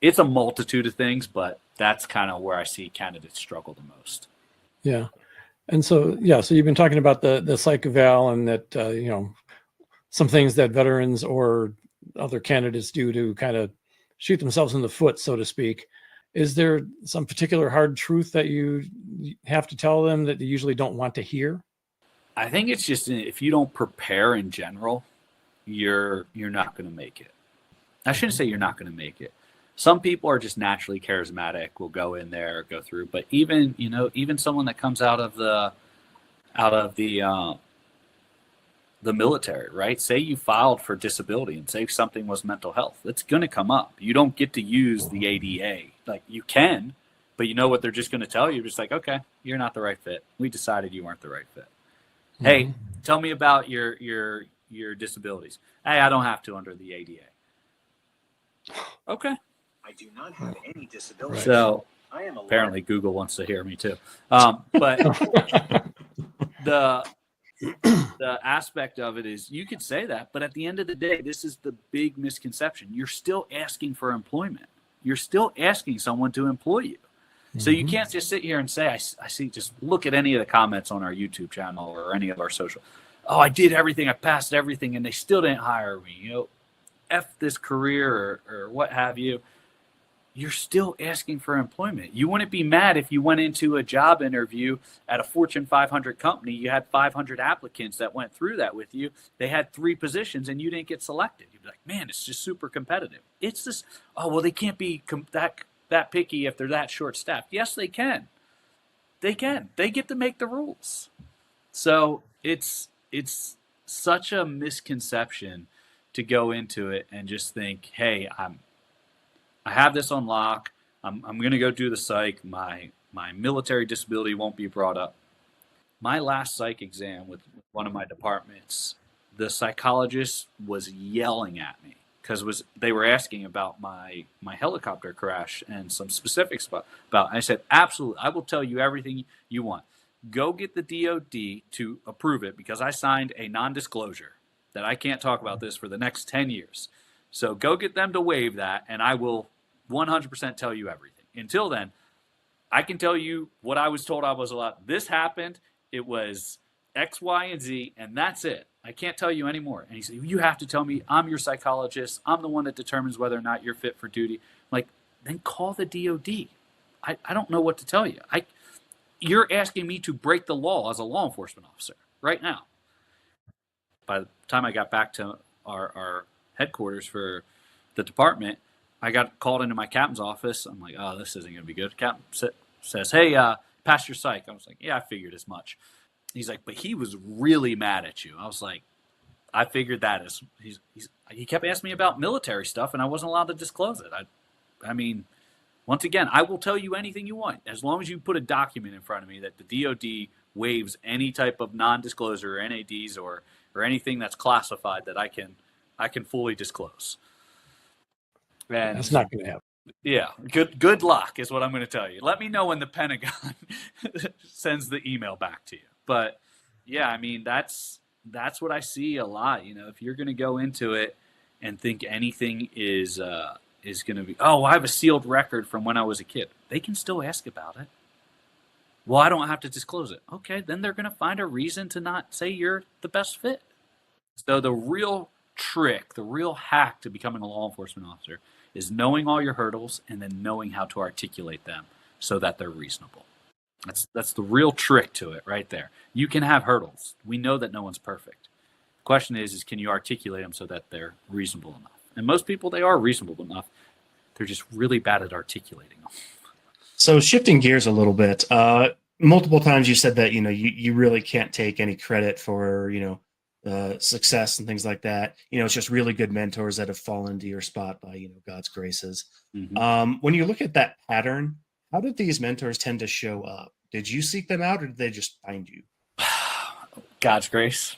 It's a multitude of things, but that's kind of where I see candidates struggle the most. Yeah. And so you've been talking about the psych eval, and that, some things that veterans or other candidates do to kind of shoot themselves in the foot, so to speak. Is there some particular hard truth that you have to tell them that they usually don't want to hear? I think it's just, if you don't prepare in general, you're not going to make it. I shouldn't say you're not going to make it. Some people are just naturally charismatic, will go in there, go through. But even someone that comes out of the military, right? Say you filed for disability and say something was mental health. It's going to come up. You don't get to use the ADA. Like, you can, but you know what they're just going to tell you? Just like, okay, you're not the right fit. We decided you weren't the right fit. Mm-hmm. Hey, tell me about your disabilities. Hey, I don't have to under the ADA. Okay. I do not have any disabilities. So I am apparently Google wants to hear me too. But the aspect of it is, you could say that, but at the end of the day, this is the big misconception. You're still asking for employment. You're still asking someone to employ you. So you can't just sit here and say, I see, just look at any of the comments on our YouTube channel or any of our social. Oh, I did everything. I passed everything and they still didn't hire me. F this career or what have you. You're still asking for employment. You wouldn't be mad if you went into a job interview at a Fortune 500 company. You had 500 applicants that went through that with you. They had 3 positions and you didn't get selected. You'd be like, man, it's just super competitive. It's just, oh, well, they can't be that picky if they're that short-staffed. Yes, they can. They can. They get to make the rules. So it's such a misconception to go into it and just think, hey, I have this on lock. I'm going to go do the psych. My military disability won't be brought up. My last psych exam with one of my departments, the psychologist was yelling at me because they were asking about my helicopter crash and some specifics about. I said, absolutely, I will tell you everything you want. Go get the DOD to approve it because I signed a non-disclosure that I can't talk about this for the next 10 years. So go get them to waive that, and I will 100% tell you everything. Until then, I can tell you what I was told I was allowed. This happened. It was X, Y, and Z, and that's it. I can't tell you anymore. And he said, you have to tell me. I'm your psychologist. I'm the one that determines whether or not you're fit for duty. I'm like, then call the DOD. I don't know what to tell you. You're asking me to break the law as a law enforcement officer right now. By the time I got back to our headquarters for the department, I got called into my captain's office. I'm like, oh, this isn't going to be good. Captain says, hey, pass your psych. I was like, yeah, I figured as much. He's like, but he was really mad at you. I was like, I figured that as he kept asking me about military stuff, and I wasn't allowed to disclose it. I mean, once again, I will tell you anything you want as long as you put a document in front of me that the DOD waives any type of non-disclosure or NADs or anything that's classified that I can fully disclose. And That's not going to happen. yeah, good luck is what I'm going to tell you. Let me know when the Pentagon sends the email back to you. But yeah, I mean that's what I see a lot. You know, if you're going to go into it and think anything is going to be, oh, I have a sealed record from when I was a kid, they can still ask about it. Well, I don't have to disclose it. Okay, then they're going to find a reason to not say you're the best fit. So the real trick, the real hack to becoming a law enforcement officer is knowing all your hurdles and then knowing how to articulate them so that they're reasonable. That's the real trick to it right there. You can have hurdles. We know that no one's perfect. The question is can you articulate them so that they're reasonable enough? And most people, they are reasonable enough. They're just really bad at articulating them. So shifting gears a little bit, multiple times you said that, you know, you really can't take any credit for, you know, success and things like that. You know, it's just really good mentors that have fallen into your spot by, you know, God's graces. Mm-hmm. When you look at that pattern, how did these mentors tend to show up? Did you seek them out or did they just find you? God's grace.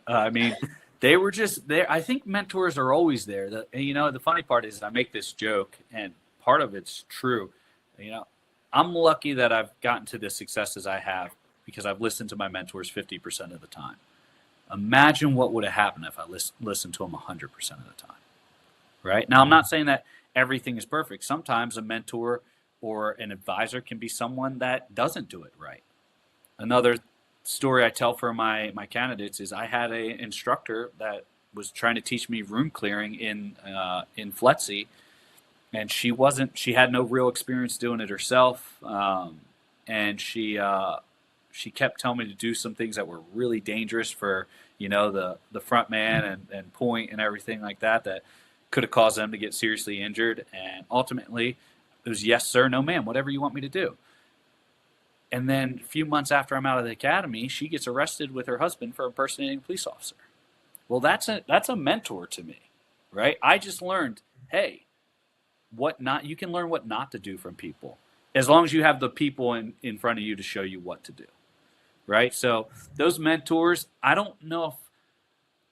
I mean, they were just there. I think mentors are always there. And, you know, the funny part is I make this joke and part of it's true. You know, I'm lucky that I've gotten to the successes I have because I've listened to my mentors 50% of the time. Imagine what would have happened if I listened to them 100% of the time, right? Now, I'm not saying that everything is perfect. Sometimes a mentor or an advisor can be someone that doesn't do it right. Another story I tell for my candidates is I had an instructor that was trying to teach me room clearing in FLETC, and she had no real experience doing it herself, and she kept telling me to do some things that were really dangerous for, you know, the front man and point and everything like that could have caused them to get seriously injured. And ultimately, it was yes, sir, no, ma'am, whatever you want me to do. And then a few months after I'm out of the academy, she gets arrested with her husband for impersonating a police officer. Well, that's a mentor to me, right? I just learned, hey, you can learn what not to do from people as long as you have the people in front of you to show you what to do. Right? So those mentors, I don't know if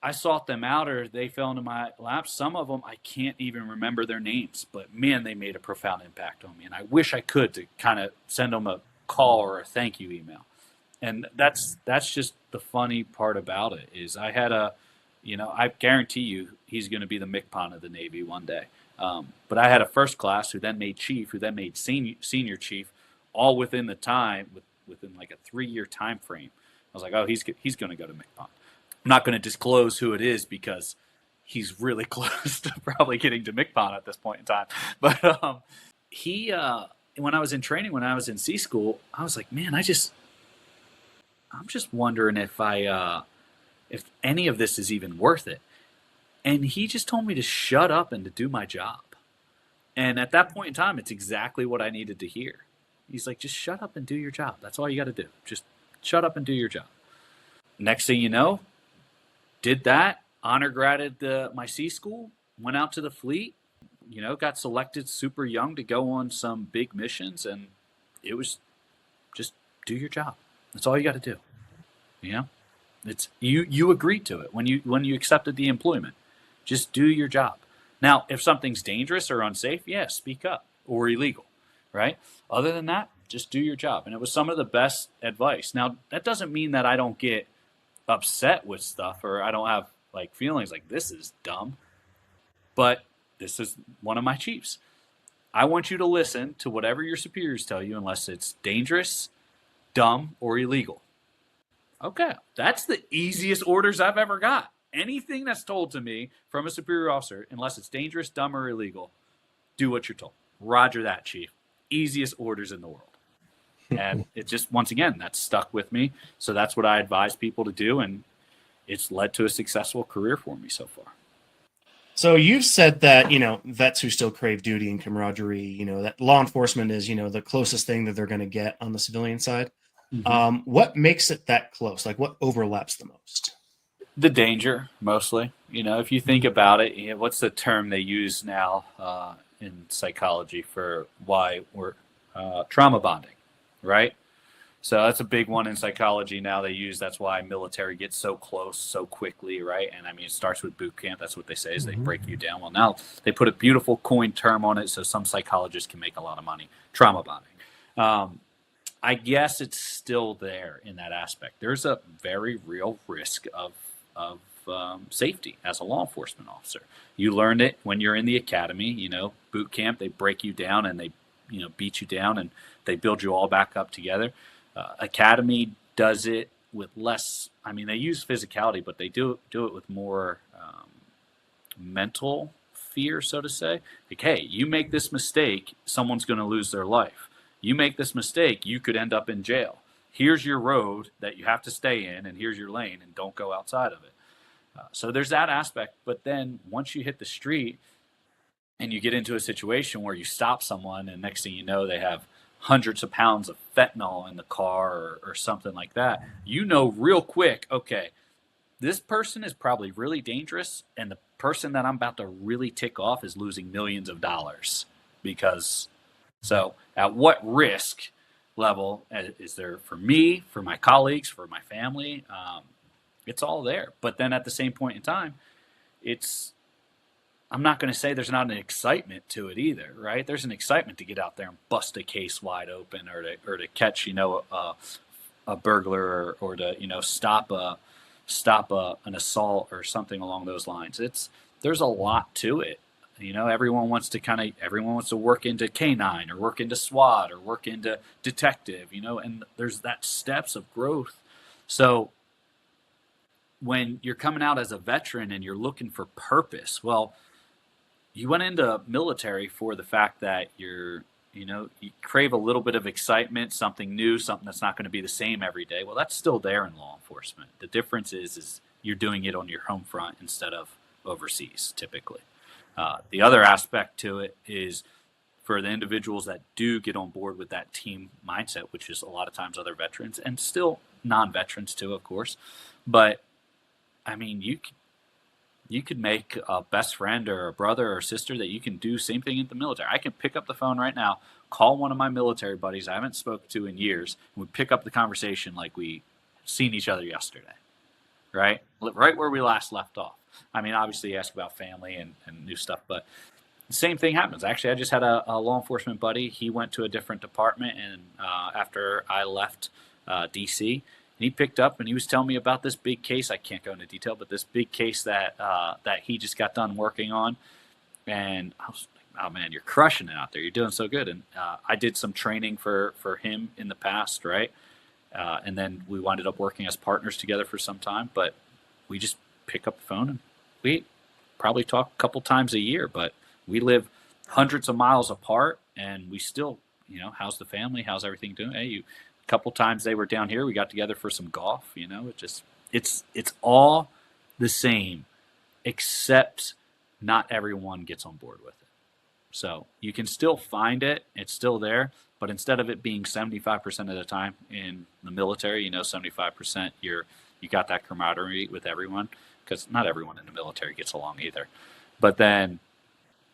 I sought them out or they fell into my lap. Some of them, I can't even remember their names, but man, they made a profound impact on me. And I wish I could to kind of send them a call or a thank you email. And that's just the funny part about it is I had I guarantee you he's going to be the McGaha of the Navy one day. But I had a first class who then made chief, who then made senior chief, all within the time, within like a 3-year time frame. I was like, oh, he's going to go to McGaha. I'm not going to disclose who it is because he's really close to probably getting to McGaha at this point in time. But when I was in training, when I was in C school, I was like, man, I'm just wondering if any of this is even worth it. And he just told me to shut up and to do my job. And at that point in time, it's exactly what I needed to hear. He's like, just shut up and do your job. That's all you got to do. Just shut up and do your job. Next thing you know, did that, honor graded my C school, went out to the fleet, you know, got selected super young to go on some big missions. And it was just do your job. That's all you got to do. You know, it's you agreed to it when you accepted the employment. Just do your job. Now, if something's dangerous or unsafe, yeah, speak up, or illegal, right? Other than that, just do your job. And it was some of the best advice. Now, that doesn't mean that I don't get upset with stuff or I don't have like feelings like this is dumb. But this is one of my chiefs. I want you to listen to whatever your superiors tell you unless it's dangerous, dumb, or illegal. Okay, that's the easiest orders I've ever got. Anything that's told to me from a superior officer, unless it's dangerous, dumb, or illegal, do what you're told. Roger that, chief. Easiest orders in the world. And it just, once again, that's stuck with me. So that's what I advise people to do. And it's led to a successful career for me so far. So you've said that, vets who still crave duty and camaraderie, that law enforcement is, the closest thing that they're going to get on the civilian side. Mm-hmm. What makes it that close? Like what overlaps the most? The danger, mostly. If you think about it, what's the term they use now in psychology for why we're trauma bonding, right? So that's a big one in psychology now they use. That's why military gets so close so quickly, right? And I mean, it starts with boot camp. That's what they say is they break you down. Well, now they put a beautiful coin term on it so some psychologists can make a lot of money. Trauma bonding. I guess it's still there in that aspect. There's a very real risk of safety as a law enforcement officer. You learned it when you're in the academy, boot camp, they break you down and they, beat you down and they build you all back up together. Academy does it with less, they use physicality, but they do it with more mental fear, so to say. Like, hey, you make this mistake, someone's going to lose their life. You make this mistake, you could end up in jail. Here's your road that you have to stay in, and here's your lane, and don't go outside of it. So there's that aspect. But then once you hit the street and you get into a situation where you stop someone, and next thing you know, they have hundreds of pounds of fentanyl in the car or something like that, real quick, okay, this person is probably really dangerous, and the person that I'm about to really tick off is losing millions of dollars. So at what risk level is there for me, for my colleagues, for my family? It's all there. But then at the same point in time, I'm not going to say there's not an excitement to it either, right? There's an excitement to get out there and bust a case wide open, or to catch, a burglar, or to, stop an assault or something along those lines. There's a lot to it. Everyone wants to work into K9 or work into SWAT or work into detective, and there's that steps of growth. So when you're coming out as a veteran and you're looking for purpose, well, you went into military for the fact that you crave a little bit of excitement, something new, something that's not going to be the same every day. Well, that's still there in law enforcement. The difference is you're doing it on your home front instead of overseas, typically. The other aspect to it is for the individuals that do get on board with that team mindset, which is a lot of times other veterans and still non-veterans too, of course. But you could make a best friend or a brother or sister that you can do same thing in the military. I can pick up the phone right now, call one of my military buddies I haven't spoken to in years, and we pick up the conversation like we seen each other yesterday, right where we last left off. Obviously you ask about family and new stuff, but the same thing happens. Actually, I just had a law enforcement buddy. He went to a different department, and after I left DC, and he picked up and he was telling me about this big case. I can't go into detail, but this big case that he just got done working on. And I was like, oh man, you're crushing it out there. You're doing so good. And I did some training for him in the past, right? And then we wound up working as partners together for some time. But we just pick up the phone and we probably talk a couple times a year. But we live hundreds of miles apart, and we still, how's the family? How's everything doing? Hey, a couple times they were down here. We got together for some golf. It's all the same, except not everyone gets on board with it. So you can still find it. It's still there. But instead of it being 75% of the time in the military, 75% you got that camaraderie with everyone, because not everyone in the military gets along either. But then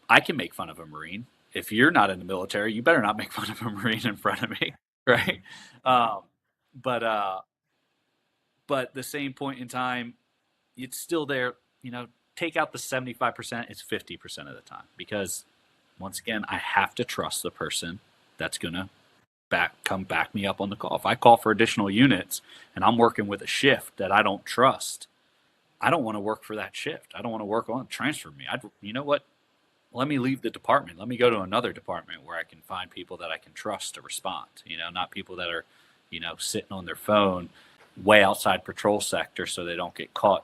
I can make fun of a Marine. If you're not in the military, you better not make fun of a Marine in front of me. Right. But the same point in time, it's still there, take out the 75%, it's 50% of the time, because once again, I have to trust the person that's going to come back me up on the call. If I call for additional units and I'm working with a shift that I don't trust, I don't want to work for that shift. I don't want to work on transfer me. You know what? Let me leave the department. Let me go to another department where I can find people that I can trust to respond. Not people that are, sitting on their phone way outside patrol sector so they don't get caught,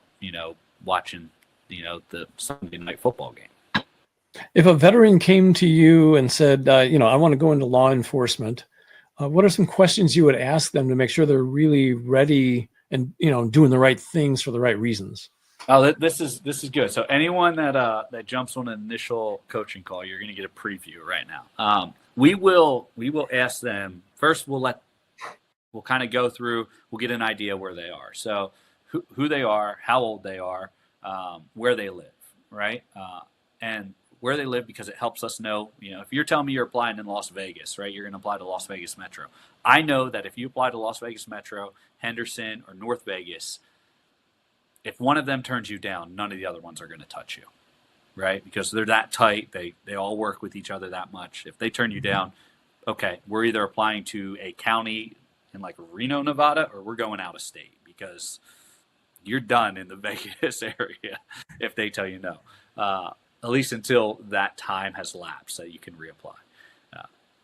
watching, the Sunday night football game. If a veteran came to you and said, I want to go into law enforcement, what are some questions you would ask them to make sure they're really ready and, doing the right things for the right reasons? Oh, this is good. So anyone that jumps on an initial coaching call, you're going to get a preview right now. We will ask them first. We'll kind of go through. We'll get an idea where they are. So who they are, how old they are, where they live, right? And where they live, because it helps us know. If you're telling me you're applying in Las Vegas, right? You're going to apply to Las Vegas Metro. I know that if you apply to Las Vegas Metro, Henderson, or North Vegas, if one of them turns you down, none of the other ones are going to touch you, right? Because they're that tight. They all work with each other that much. If they turn you down, okay, we're either applying to a county in like Reno, Nevada, or we're going out of state, because you're done in the Vegas area if they tell you no, at least until that time has lapsed that you can reapply.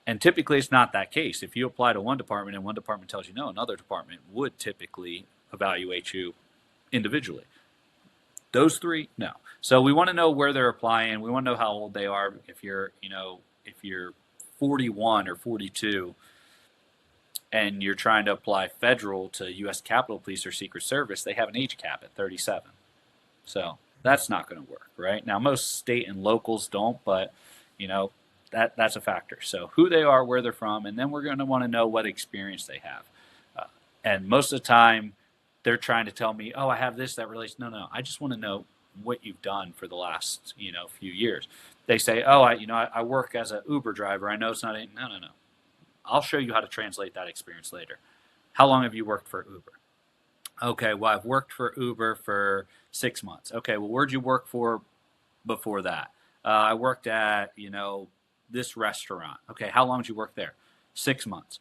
And typically it's not that case. If you apply to one department and one department tells you no, another department would typically evaluate you individually. Those three, no. So we want to know where they're applying. We want to know how old they are. If you're 41 or 42 and you're trying to apply federal to U.S. Capitol Police or Secret Service, they have an age cap at 37. So that's not going to work, right? Now, most state and locals don't, but, that's a factor. So who they are, where they're from, and then we're going to want to know what experience they have. And most of the time, they're trying to tell me, oh, I have this that relates. No. I just want to know what you've done for the last, few years. They say, oh, I work as an Uber driver. I know it's not. No. I'll show you how to translate that experience later. How long have you worked for Uber? Okay, well, I've worked for Uber for 6 months. Okay, well, where'd you work for before that? I worked at, this restaurant. Okay, how long did you work there? 6 months.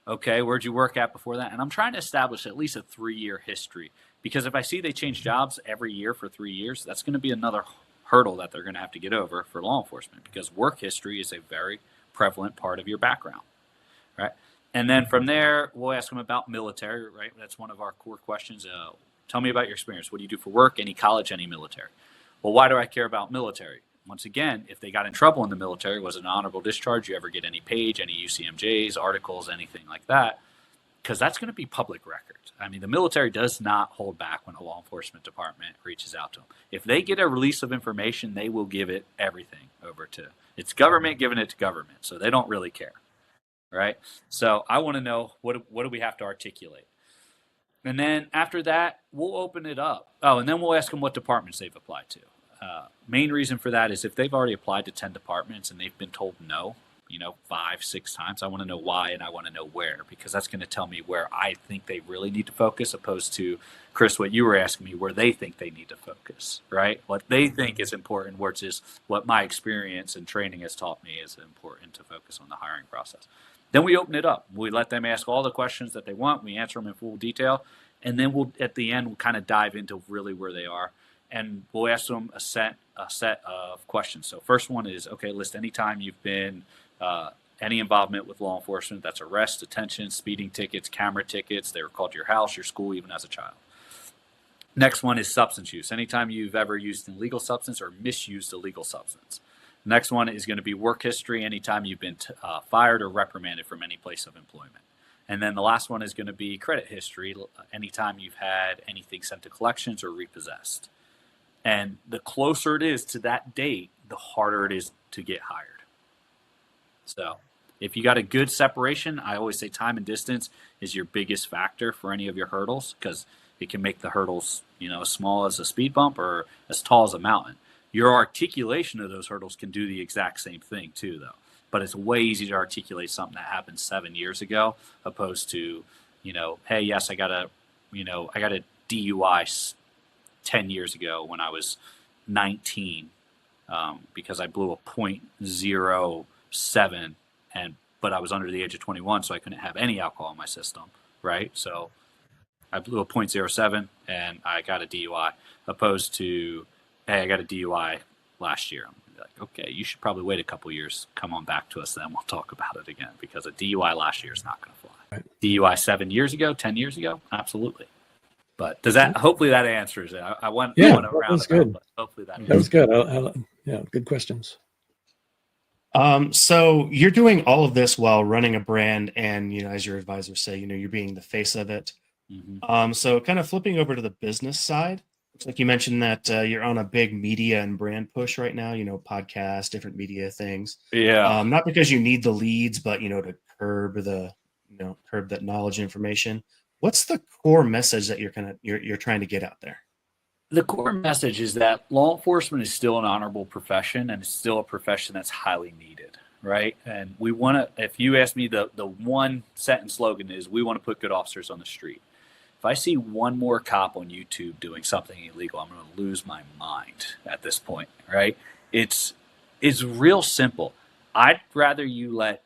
Okay, where'd you work at before that? And I'm trying to establish at least a 3-year history, because if I see they change jobs every year for 3 years, that's going to be another hurdle that they're going to have to get over for law enforcement, because work history is a very prevalent part of your background, right? And then from there, we'll ask them about military, right? That's one of our core questions. Tell me about your experience. What do you do for work? Any college, any military? Well, why do I care about military? Once again, if they got in trouble in the military, was it an honorable discharge? You ever get any page, any UCMJs, articles, anything like that? Because that's going to be public records. I mean, the military does not hold back when a law enforcement department reaches out to them. If they get a release of information, they will give it everything over to, it's government giving it to government, so they don't really care, right? So I want to know, what do we have to articulate? And then after that, we'll open it up. Oh, and then we'll ask them what departments they've applied to. Main reason for that is if they've already applied to 10 departments and they've been told no, 5, 6 times, I want to know why, and I want to know where, because that's going to tell me where I think they really need to focus, opposed to, Chris, what you were asking me, where they think they need to focus, right? What they think is important, versus what my experience and training has taught me is important to focus on the hiring process. Then we open it up. We let them ask all the questions that they want. We answer them in full detail. And then at the end, we'll kind of dive into really where they are. And we'll ask them a set of questions. So first one is, okay, list any time you've been any involvement with law enforcement. That's arrest, detention, speeding tickets, camera tickets. They were called to your house, your school, even as a child. Next one is substance use. Anytime you've ever used an illegal substance or misused a legal substance. Next one is going to be work history. Anytime you've been fired or reprimanded from any place of employment. And then the last one is going to be credit history. Anytime you've had anything sent to collections or repossessed. And the closer it is to that date, the harder it is to get hired. So if you got a good separation, I always say time and distance is your biggest factor for any of your hurdles, because it can make the hurdles, as small as a speed bump or as tall as a mountain. Your articulation of those hurdles can do the exact same thing too, though. But it's way easier to articulate something that happened 7 years ago, opposed to, hey, yes, I got a DUI 10 years ago when I was 19 because I blew a .07 but I was under the age of 21, so I couldn't have any alcohol in my system, right? So I blew a .07 and I got a DUI, opposed to, hey, I got a DUI last year. I'm like, okay, you should probably wait a couple years. Come on back to us, then we'll talk about it again, because a DUI last year is not going to fly. Right. DUI 7 years ago, 10 years ago, absolutely. But does that? Hopefully that answers it. I went That around was about, good. but hopefully that. That was good. Yeah, good questions. So you're doing all of this while running a brand, and as your advisors say, you're being the face of it. Mm-hmm. So kind of flipping over to the business side, looks like you mentioned that you're on a big media and brand push right now. Podcasts, different media things. Yeah. Not because you need the leads, but to curb curb that knowledge and information. What's the core message that you're trying to get out there? The core message is that law enforcement is still an honorable profession, and it's still a profession that's highly needed, right? And we want to, if you ask me, the one sentence slogan is, we want to put good officers on the street. If I see one more cop on YouTube doing something illegal, I'm going to lose my mind at this point, right? It's real simple. I'd rather you let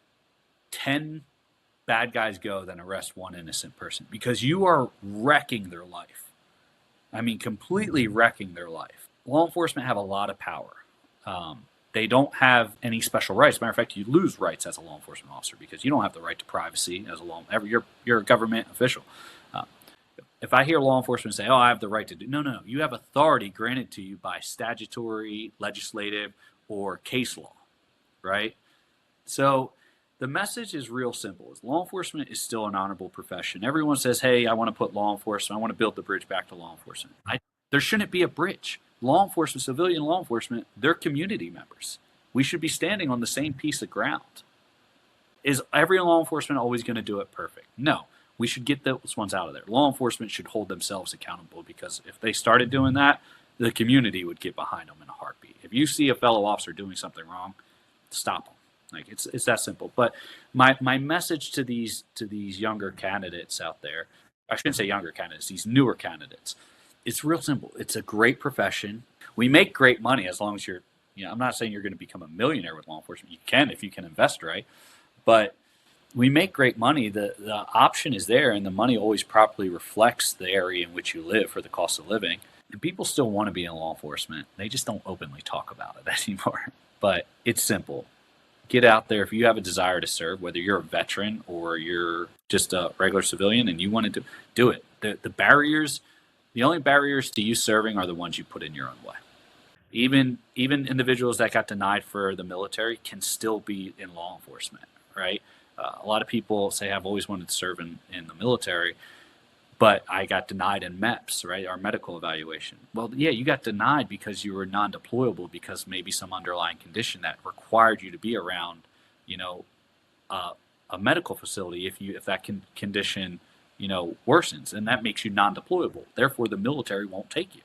10 bad guys go than arrest one innocent person, because you are wrecking their life. I mean, completely wrecking their life. Law enforcement have a lot of power. They don't have any special rights. As a matter of fact, you lose rights as a law enforcement officer, because you don't have the right to privacy as a you're a government official. If I hear law enforcement say, "Oh, I have the right to do," no, you have authority granted to you by statutory, legislative, or case law, right? So the message is real simple. Law enforcement is still an honorable profession. Everyone says, hey, I want to put law enforcement, I want to build the bridge back to law enforcement. There shouldn't be a bridge. Law enforcement, civilian law enforcement, they're community members. We should be standing on the same piece of ground. Is every law enforcement always going to do it perfect? No. We should get those ones out of there. Law enforcement should hold themselves accountable, because if they started doing that, the community would get behind them in a heartbeat. If you see a fellow officer doing something wrong, stop them. Like, it's that simple. But my message to these younger candidates out there, I shouldn't say younger candidates, these newer candidates, it's real simple. It's a great profession. We make great money as long as you're, I'm not saying you're going to become a millionaire with law enforcement. You can if you can invest right. But we make great money. The option is there, and the money always properly reflects the area in which you live for the cost of living. And people still want to be in law enforcement. They just don't openly talk about it anymore. But it's simple. Get out there. If you have a desire to serve, whether you're a veteran or you're just a regular civilian and you want to do it. The only barriers to you serving are the ones you put in your own way. Even individuals that got denied for the military can still be in law enforcement, right? A lot of people say, I've always wanted to serve in the military, but I got denied in MEPS, right, our medical evaluation. Well, yeah, you got denied because you were non-deployable, because maybe some underlying condition that required you to be around, a medical facility if that condition, worsens, and that makes you non-deployable. Therefore, the military won't take you.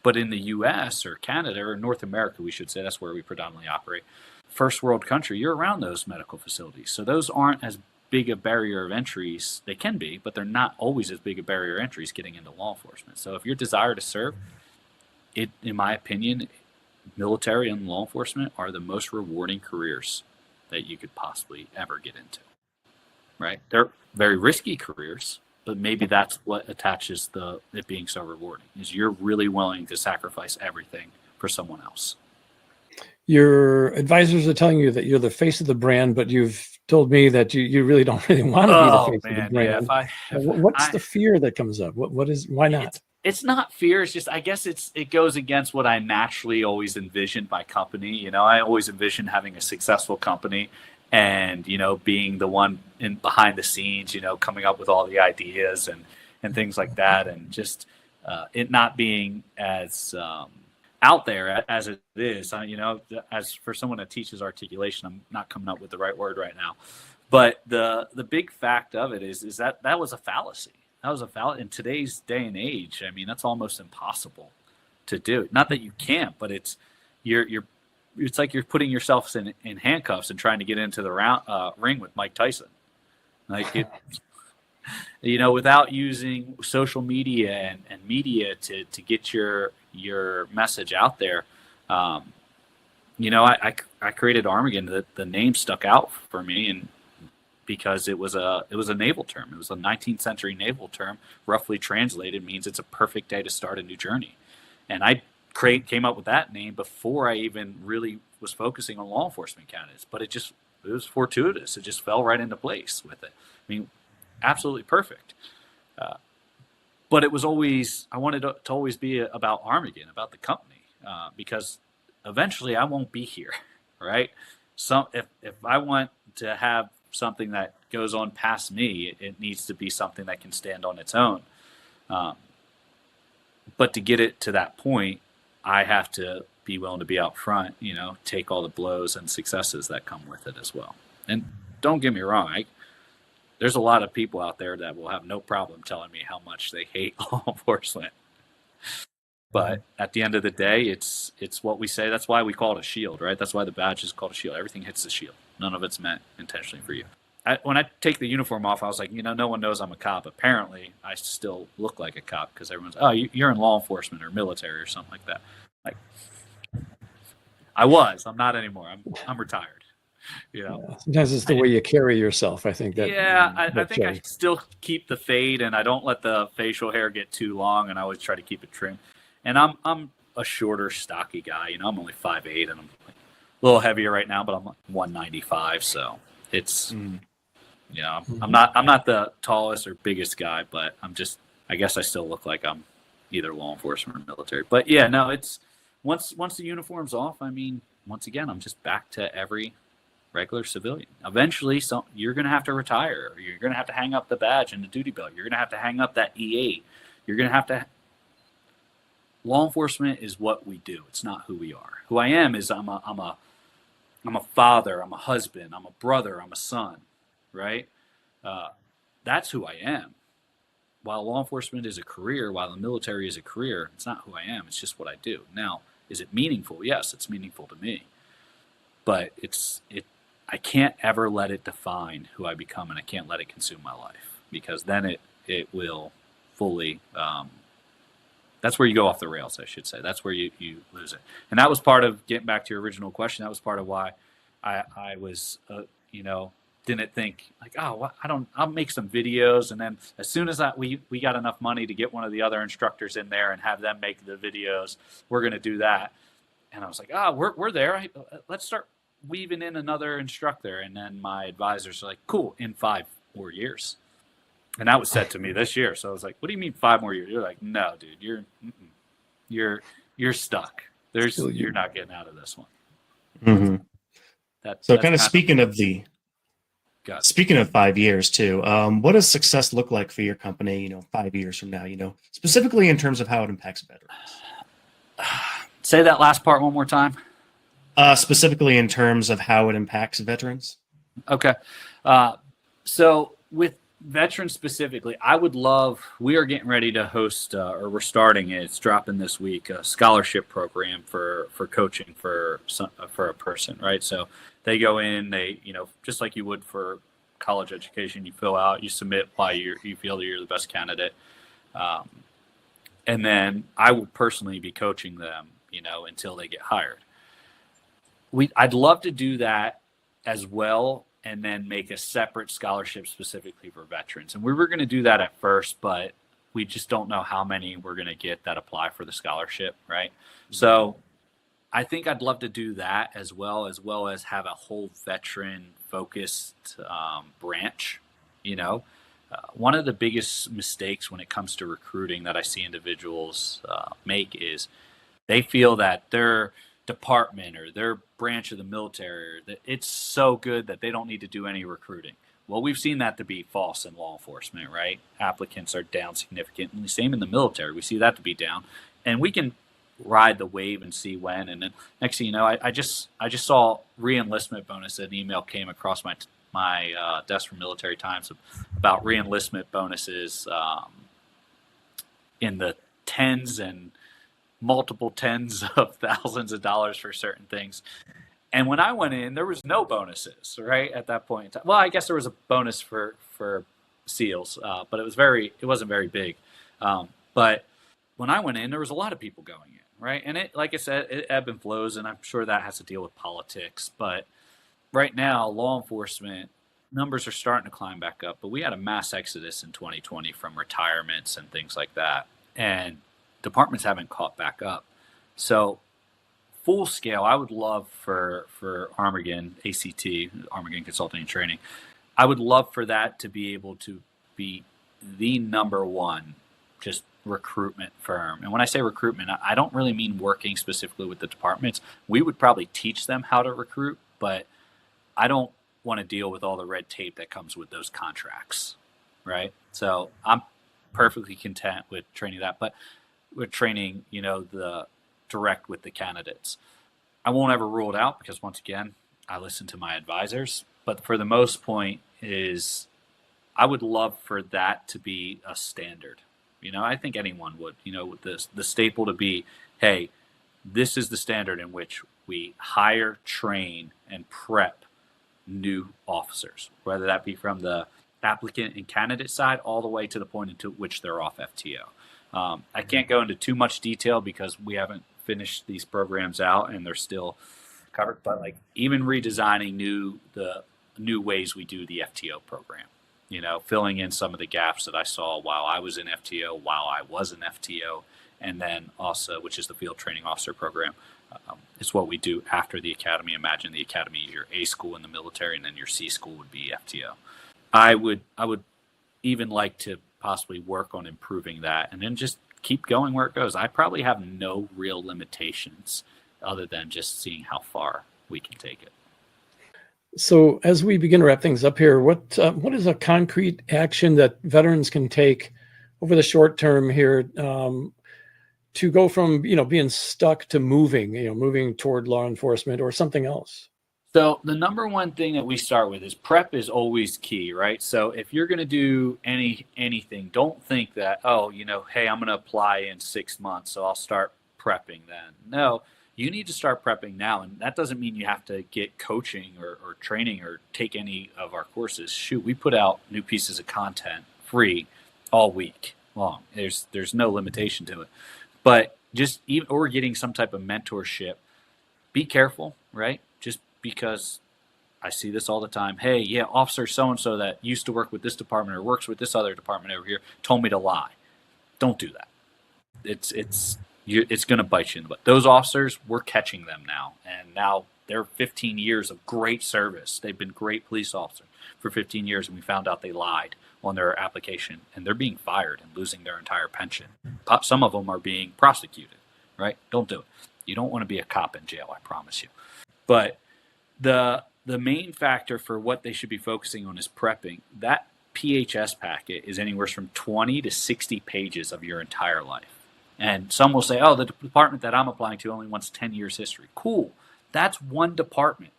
But in the U.S. or Canada or North America, we should say, that's where we predominantly operate. First world country, you're around those medical facilities. So those aren't as big a barrier of entries. They can be, but they're not always as big a barrier of entries getting into law enforcement. So if your desire to serve, in my opinion, military and law enforcement are the most rewarding careers that you could possibly ever get into, right? They're very risky careers, but maybe that's what attaches it being so rewarding, is you're really willing to sacrifice everything for someone else. Your advisors are telling you that you're the face of the brand, but you've told me that you really don't really want to be the face of the brand. Yeah, what's the fear that comes up? Why not? It's not fear. It's just, I guess it goes against what I naturally always envisioned my company. I always envisioned having a successful company and, being the one behind the scenes, coming up with all the ideas and things like that. And just it not being as out there as it is. As for someone that teaches articulation, I'm not coming up with the right word right now. But the big fact of it is that was a fallacy. That was a fallacy in today's day and age. I mean, that's almost impossible to do. Not that you can't, but it's like you're putting yourself in handcuffs and trying to get into the ring with Mike Tyson. Like without using social media and media to get your message out there. I created Armageddon. The name stuck out for me, and because it was a naval term. It was a 19th century naval term. Roughly translated means it's a perfect day to start a new journey. And I came up with that name before I even really was focusing on law enforcement candidates. But it was fortuitous. It just fell right into place with it. I mean, absolutely perfect. But it was always, I wanted to always be about Armageddon, about the company, because eventually I won't be here, right? So if I want to have something that goes on past me, it needs to be something that can stand on its own. But to get it to that point, I have to be willing to be out front, take all the blows and successes that come with it as well. And don't get me wrong, there's a lot of people out there that will have no problem telling me how much they hate law enforcement. But at the end of the day, it's what we say. That's why we call it a shield, right? That's why the badge is called a shield. Everything hits the shield. None of it's meant intentionally for you. When I take the uniform off, I was like, no one knows I'm a cop. Apparently, I still look like a cop because everyone's, oh, you're in law enforcement or military or something like that. Like, I was. I'm not anymore. I'm retired. Yeah, sometimes it's the way you carry yourself. I think that. Yeah, I think I still keep the fade, and I don't let the facial hair get too long, and I always try to keep it trim. And I'm a shorter, stocky guy. I'm only 5'8", and I'm a little heavier right now, but I'm 195. So it's, I'm not the tallest or biggest guy, but I guess I still look like I'm either law enforcement or military. But yeah, no, it's once the uniform's off. I mean, once again, I'm just back to every regular civilian. Eventually, you're going to have to retire. Or you're going to have to hang up the badge and the duty belt. You're going to have to hang up that E8. You're going to have to. Law enforcement is what we do. It's not who we are. Who I am is I'm a father. I'm a husband. I'm a brother. I'm a son. Right? That's who I am. While law enforcement is a career, while the military is a career, it's not who I am. It's just what I do. Now, is it meaningful? Yes, it's meaningful to me. But I can't ever let it define who I become, and I can't let it consume my life, because then it will fully. That's where you go off the rails, I should say. That's where you lose it. And that was part of getting back to your original question. That was part of why I was, didn't think like, oh, I'll make some videos. And then as soon as we got enough money to get one of the other instructors in there and have them make the videos, we're going to do that. And I was like, we're there. Let's start weaving in another instructor. And then my advisors are like, cool, in 5 more years. And that was said to me this year. So I was like, what do you mean 5 more years? You're like, no, dude, you're stuck. You're not getting out of this one. Mm-hmm. So kind of speaking of 5 years too, what does success look like for your company, 5 years from now, specifically in terms of how it impacts veterans? Say that last part one more time. Specifically in terms of how it impacts veterans. Okay. So with veterans specifically, we are getting ready to host, or we're starting it. It's dropping this week, a scholarship program for coaching for a person, right? So they go in, just like you would for college education, you fill out, you submit why you feel that you're the best candidate. And then I will personally be coaching them, until they get hired. I'd love to do that as well, and then make a separate scholarship specifically for veterans. And we were going to do that at first, but we just don't know how many we're going to get that apply for the scholarship, right? Mm-hmm. So I think I'd love to do that as well as have a whole veteran-focused branch. One of the biggest mistakes when it comes to recruiting that I see individuals make is they feel that their department or their branch of the military, that it's so good that they don't need to do any recruiting. Well, we've seen that to be false in law enforcement, right? Applicants are down significantly. Same in the military. We see that to be down. And we can ride the wave and see when. And then next thing you know, I just saw re-enlistment bonus. An email came across my desk from Military Times about re-enlistment bonuses in the tens and multiple tens of thousands of dollars for certain things. And when I went in, there was no bonuses, right, at that point in time. Well, I guess there was a bonus for SEALs, but it wasn't very big. But when I went in, there was a lot of people going in, right? And it, like I said, it ebb and flows, and I'm sure that has to deal with politics. But right now, law enforcement, numbers are starting to climb back up, but we had a mass exodus in 2020 from retirements and things like that. And departments haven't caught back up. So full scale, I would love for Armagen, ACT, Armagen Consulting and Training, I would love for that to be able to be the number one just recruitment firm. And when I say recruitment, I don't really mean working specifically with the departments. We would probably teach them how to recruit, but I don't want to deal with all the red tape that comes with those contracts, right? So I'm perfectly content with training that, but with training, the direct with the candidates. I won't ever rule it out because once again, I listen to my advisors, but for the most point is I would love for that to be a standard. I think anyone would, with the staple to be, hey, this is the standard in which we hire, train, and prep new officers, whether that be from the applicant and candidate side all the way to the point into which they're off FTO. I can't go into too much detail because we haven't finished these programs out and they're still covered, but like even redesigning the new ways we do the FTO program, filling in some of the gaps that I saw while I was in FTO, while I was in FTO, and then also, which is the field training officer program. It's what we do after the academy. Imagine the academy is your A school in the military, and then your C school would be FTO. I would even like to possibly work on improving that and then just keep going where it goes. I probably have no real limitations other than just seeing how far we can take it. So as we begin to wrap things up here, what is a concrete action that veterans can take over the short term here to go from, being stuck to moving toward law enforcement or something else? So the number one thing that we start with is prep is always key, right? So if you're going to do anything, don't think that, hey, I'm going to apply in 6 months, so I'll start prepping then. No, you need to start prepping now. And that doesn't mean you have to get coaching or training or take any of our courses. Shoot, we put out new pieces of content free all week long. There's no limitation to it. But or getting some type of mentorship, be careful, right? Just because I see this all the time. Hey, yeah, officer so-and-so that used to work with this department or works with this other department over here told me to lie. Don't do that. It's going to bite you in the butt. Those officers, we're catching them now. And now they're 15 years of great service. They've been great police officers for 15 years, and we found out they lied on their application, and they're being fired and losing their entire pension. Some of them are being prosecuted, right? Don't do it. You don't want to be a cop in jail, I promise you. But the main factor for what they should be focusing on is prepping. That PHS packet is anywhere from 20 to 60 pages of your entire life. And some will say, the department that I'm applying to only wants 10 years history. Cool. That's one department.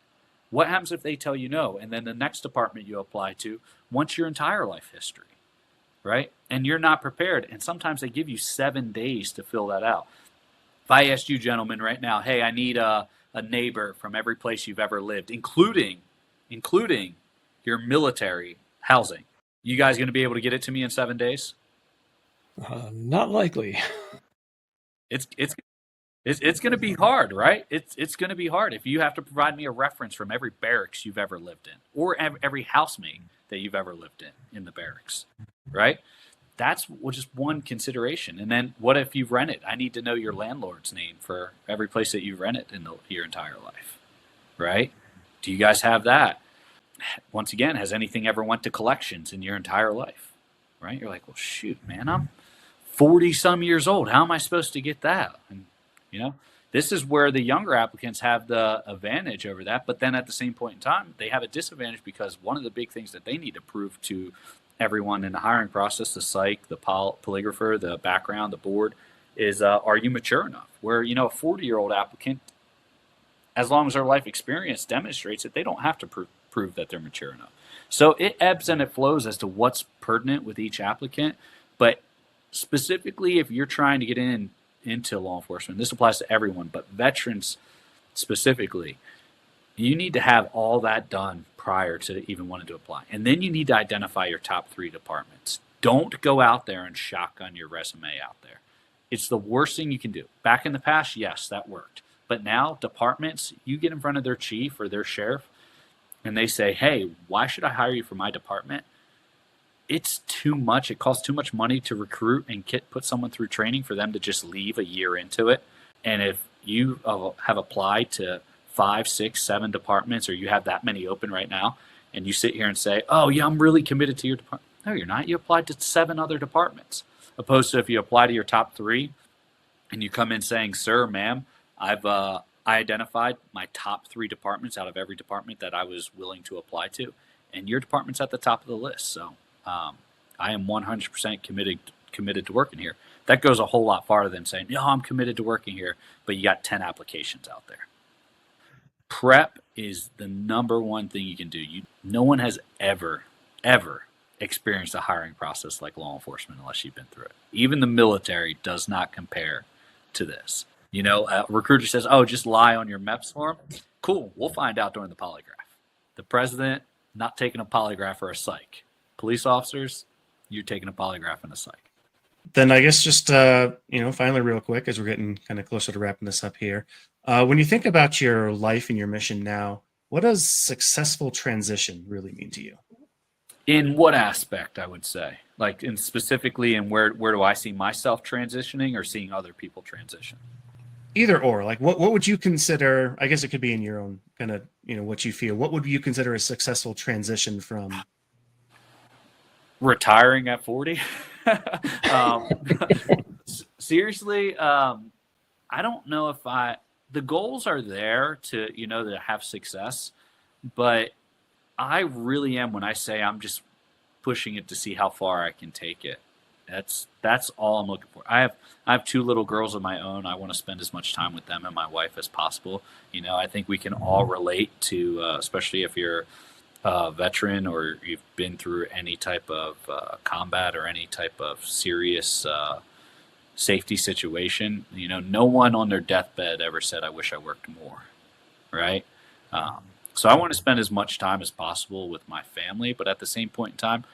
What happens if they tell you no? And then the next department you apply to wants your entire life history, right? And you're not prepared. And sometimes they give you 7 days to fill that out. If I asked you gentlemen right now, hey, I need a neighbor from every place you've ever lived, including your military housing, you guys going to be able to get it to me in 7 days? Not likely. It's going to be hard, right? It's going to be hard if you have to provide me a reference from every barracks you've ever lived in or every housemate that you've ever lived in the barracks, right? That's just one consideration. And then what if you've rented? I need to know your landlord's name for every place that you've rented in your entire life, right? Do you guys have that? Once again, has anything ever went to collections in your entire life, right? You're like, well, shoot, man, I'm 40 some years old. How am I supposed to get that? And this is where the younger applicants have the advantage over that. But then at the same point in time, they have a disadvantage because one of the big things that they need to prove to everyone in the hiring process, the psych, the polygrapher, the background, the board, is are you mature enough? Where, a 40-year-old applicant, as long as their life experience demonstrates it, they don't have to prove that they're mature enough. So it ebbs and it flows as to what's pertinent with each applicant. But specifically, if you're trying to get into law enforcement, this applies to everyone, but veterans specifically, you need to have all that done prior to even wanting to apply. And then you need to identify your top 3 departments. Don't go out there and shotgun your resume out there. It's the worst thing you can do. Back in the past, yes, that worked. But now departments, you get in front of their chief or their sheriff, and they say, hey, why should I hire you for my department? It's too much. It costs too much money to recruit and put someone through training for them to just leave a year into it. And if you have applied to 5, 6, 7 departments, or you have that many open right now, and you sit here and say, oh, yeah, I'm really committed to your department. No, you're not. You applied to 7 other departments. Opposed to if you apply to your top 3 and you come in saying, sir, ma'am, I identified my top 3 departments out of every department that I was willing to apply to, and your department's at the top of the list. So I am 100% committed to working here. That goes a whole lot farther than saying, no, I'm committed to working here, but you got 10 applications out there. Prep is the number one thing you can do. No one has ever experienced a hiring process like law enforcement unless you've been through it. Even the military does not compare to this. A recruiter says, oh, just lie on your MEPS form. Cool, we'll find out during the polygraph. The president, not taking a polygraph or a psych. Police officers, you're taking a polygraph and a psych. Then I guess just, finally real quick, as we're getting kind of closer to wrapping this up here, when you think about your life and your mission now, what does successful transition really mean to you? In what aspect, I would say? Like, specifically in where do I see myself transitioning or seeing other people transition? Either or. Like, what would you consider, I guess it could be in your own kind of, what you feel. What would you consider a successful transition from? Retiring at 40? Seriously, I don't know if the goals are there to have success, but I really am when I say I'm just pushing it to see how far I can take it. That's all I'm looking for. I have 2 little girls of my own. I want to spend as much time with them and my wife as possible. I think we can all relate to, especially if you're a veteran or you've been through any type of combat or any type of serious safety situation. No one on their deathbed ever said, I wish I worked more, right? So I want to spend as much time as possible with my family, but at the same point in time,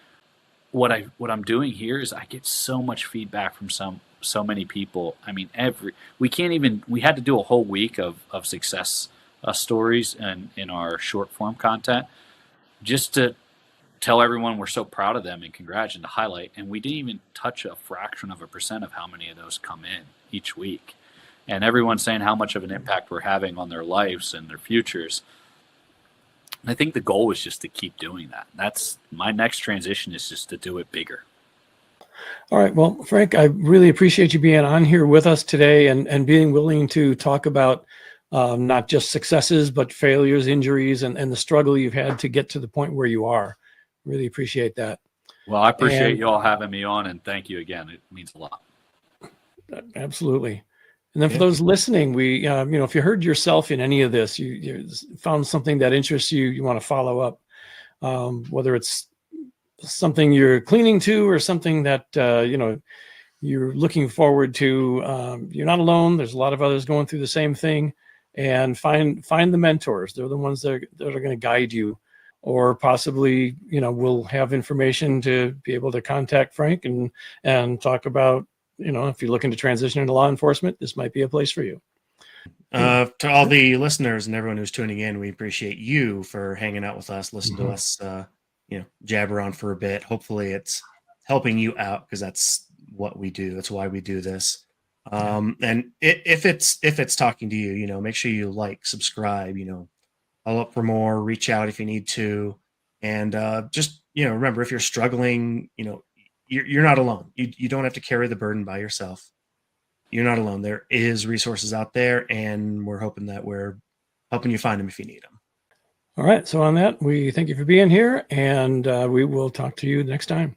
what I'm doing here is I get so much feedback from so many people. I mean, we had to do a whole week of success stories and in our short form content just to tell everyone we're so proud of them and congratulate and to highlight. And we didn't even touch a fraction of a percent of how many of those come in each week. And everyone's saying how much of an impact we're having on their lives and their futures. I think the goal is just to keep doing that. That's my next transition, is just to do it bigger. All right. Well, Frank, I really appreciate you being on here with us today and being willing to talk about not just successes, but failures, injuries, and the struggle you've had to get to the point where you are. Really appreciate that. Well, I appreciate you all having me on, and thank you again. It means a lot. Absolutely. And then for those listening, we, if you heard yourself in any of this, you found something that interests you, you want to follow up, whether it's something you're cleaning to or something that, you're looking forward to. You're not alone. There's a lot of others going through the same thing, and find the mentors. They're the ones that are going to guide you, or possibly, we'll have information to be able to contact Frank and talk about, if you're looking to transition into law enforcement, this might be a place for you. To all the listeners and everyone who's tuning in, we appreciate you for hanging out with us, listen to us, jabber on for a bit. Hopefully it's helping you out, because that's what we do. That's why we do this. And if it's talking to you, make sure you subscribe, I'll look for more, reach out if you need to. And just, remember, if you're struggling, you're not alone. You don't have to carry the burden by yourself. You're not alone. There is resources out there, and we're hoping that we're helping you find them if you need them. All right. So on that, we thank you for being here, and we will talk to you next time.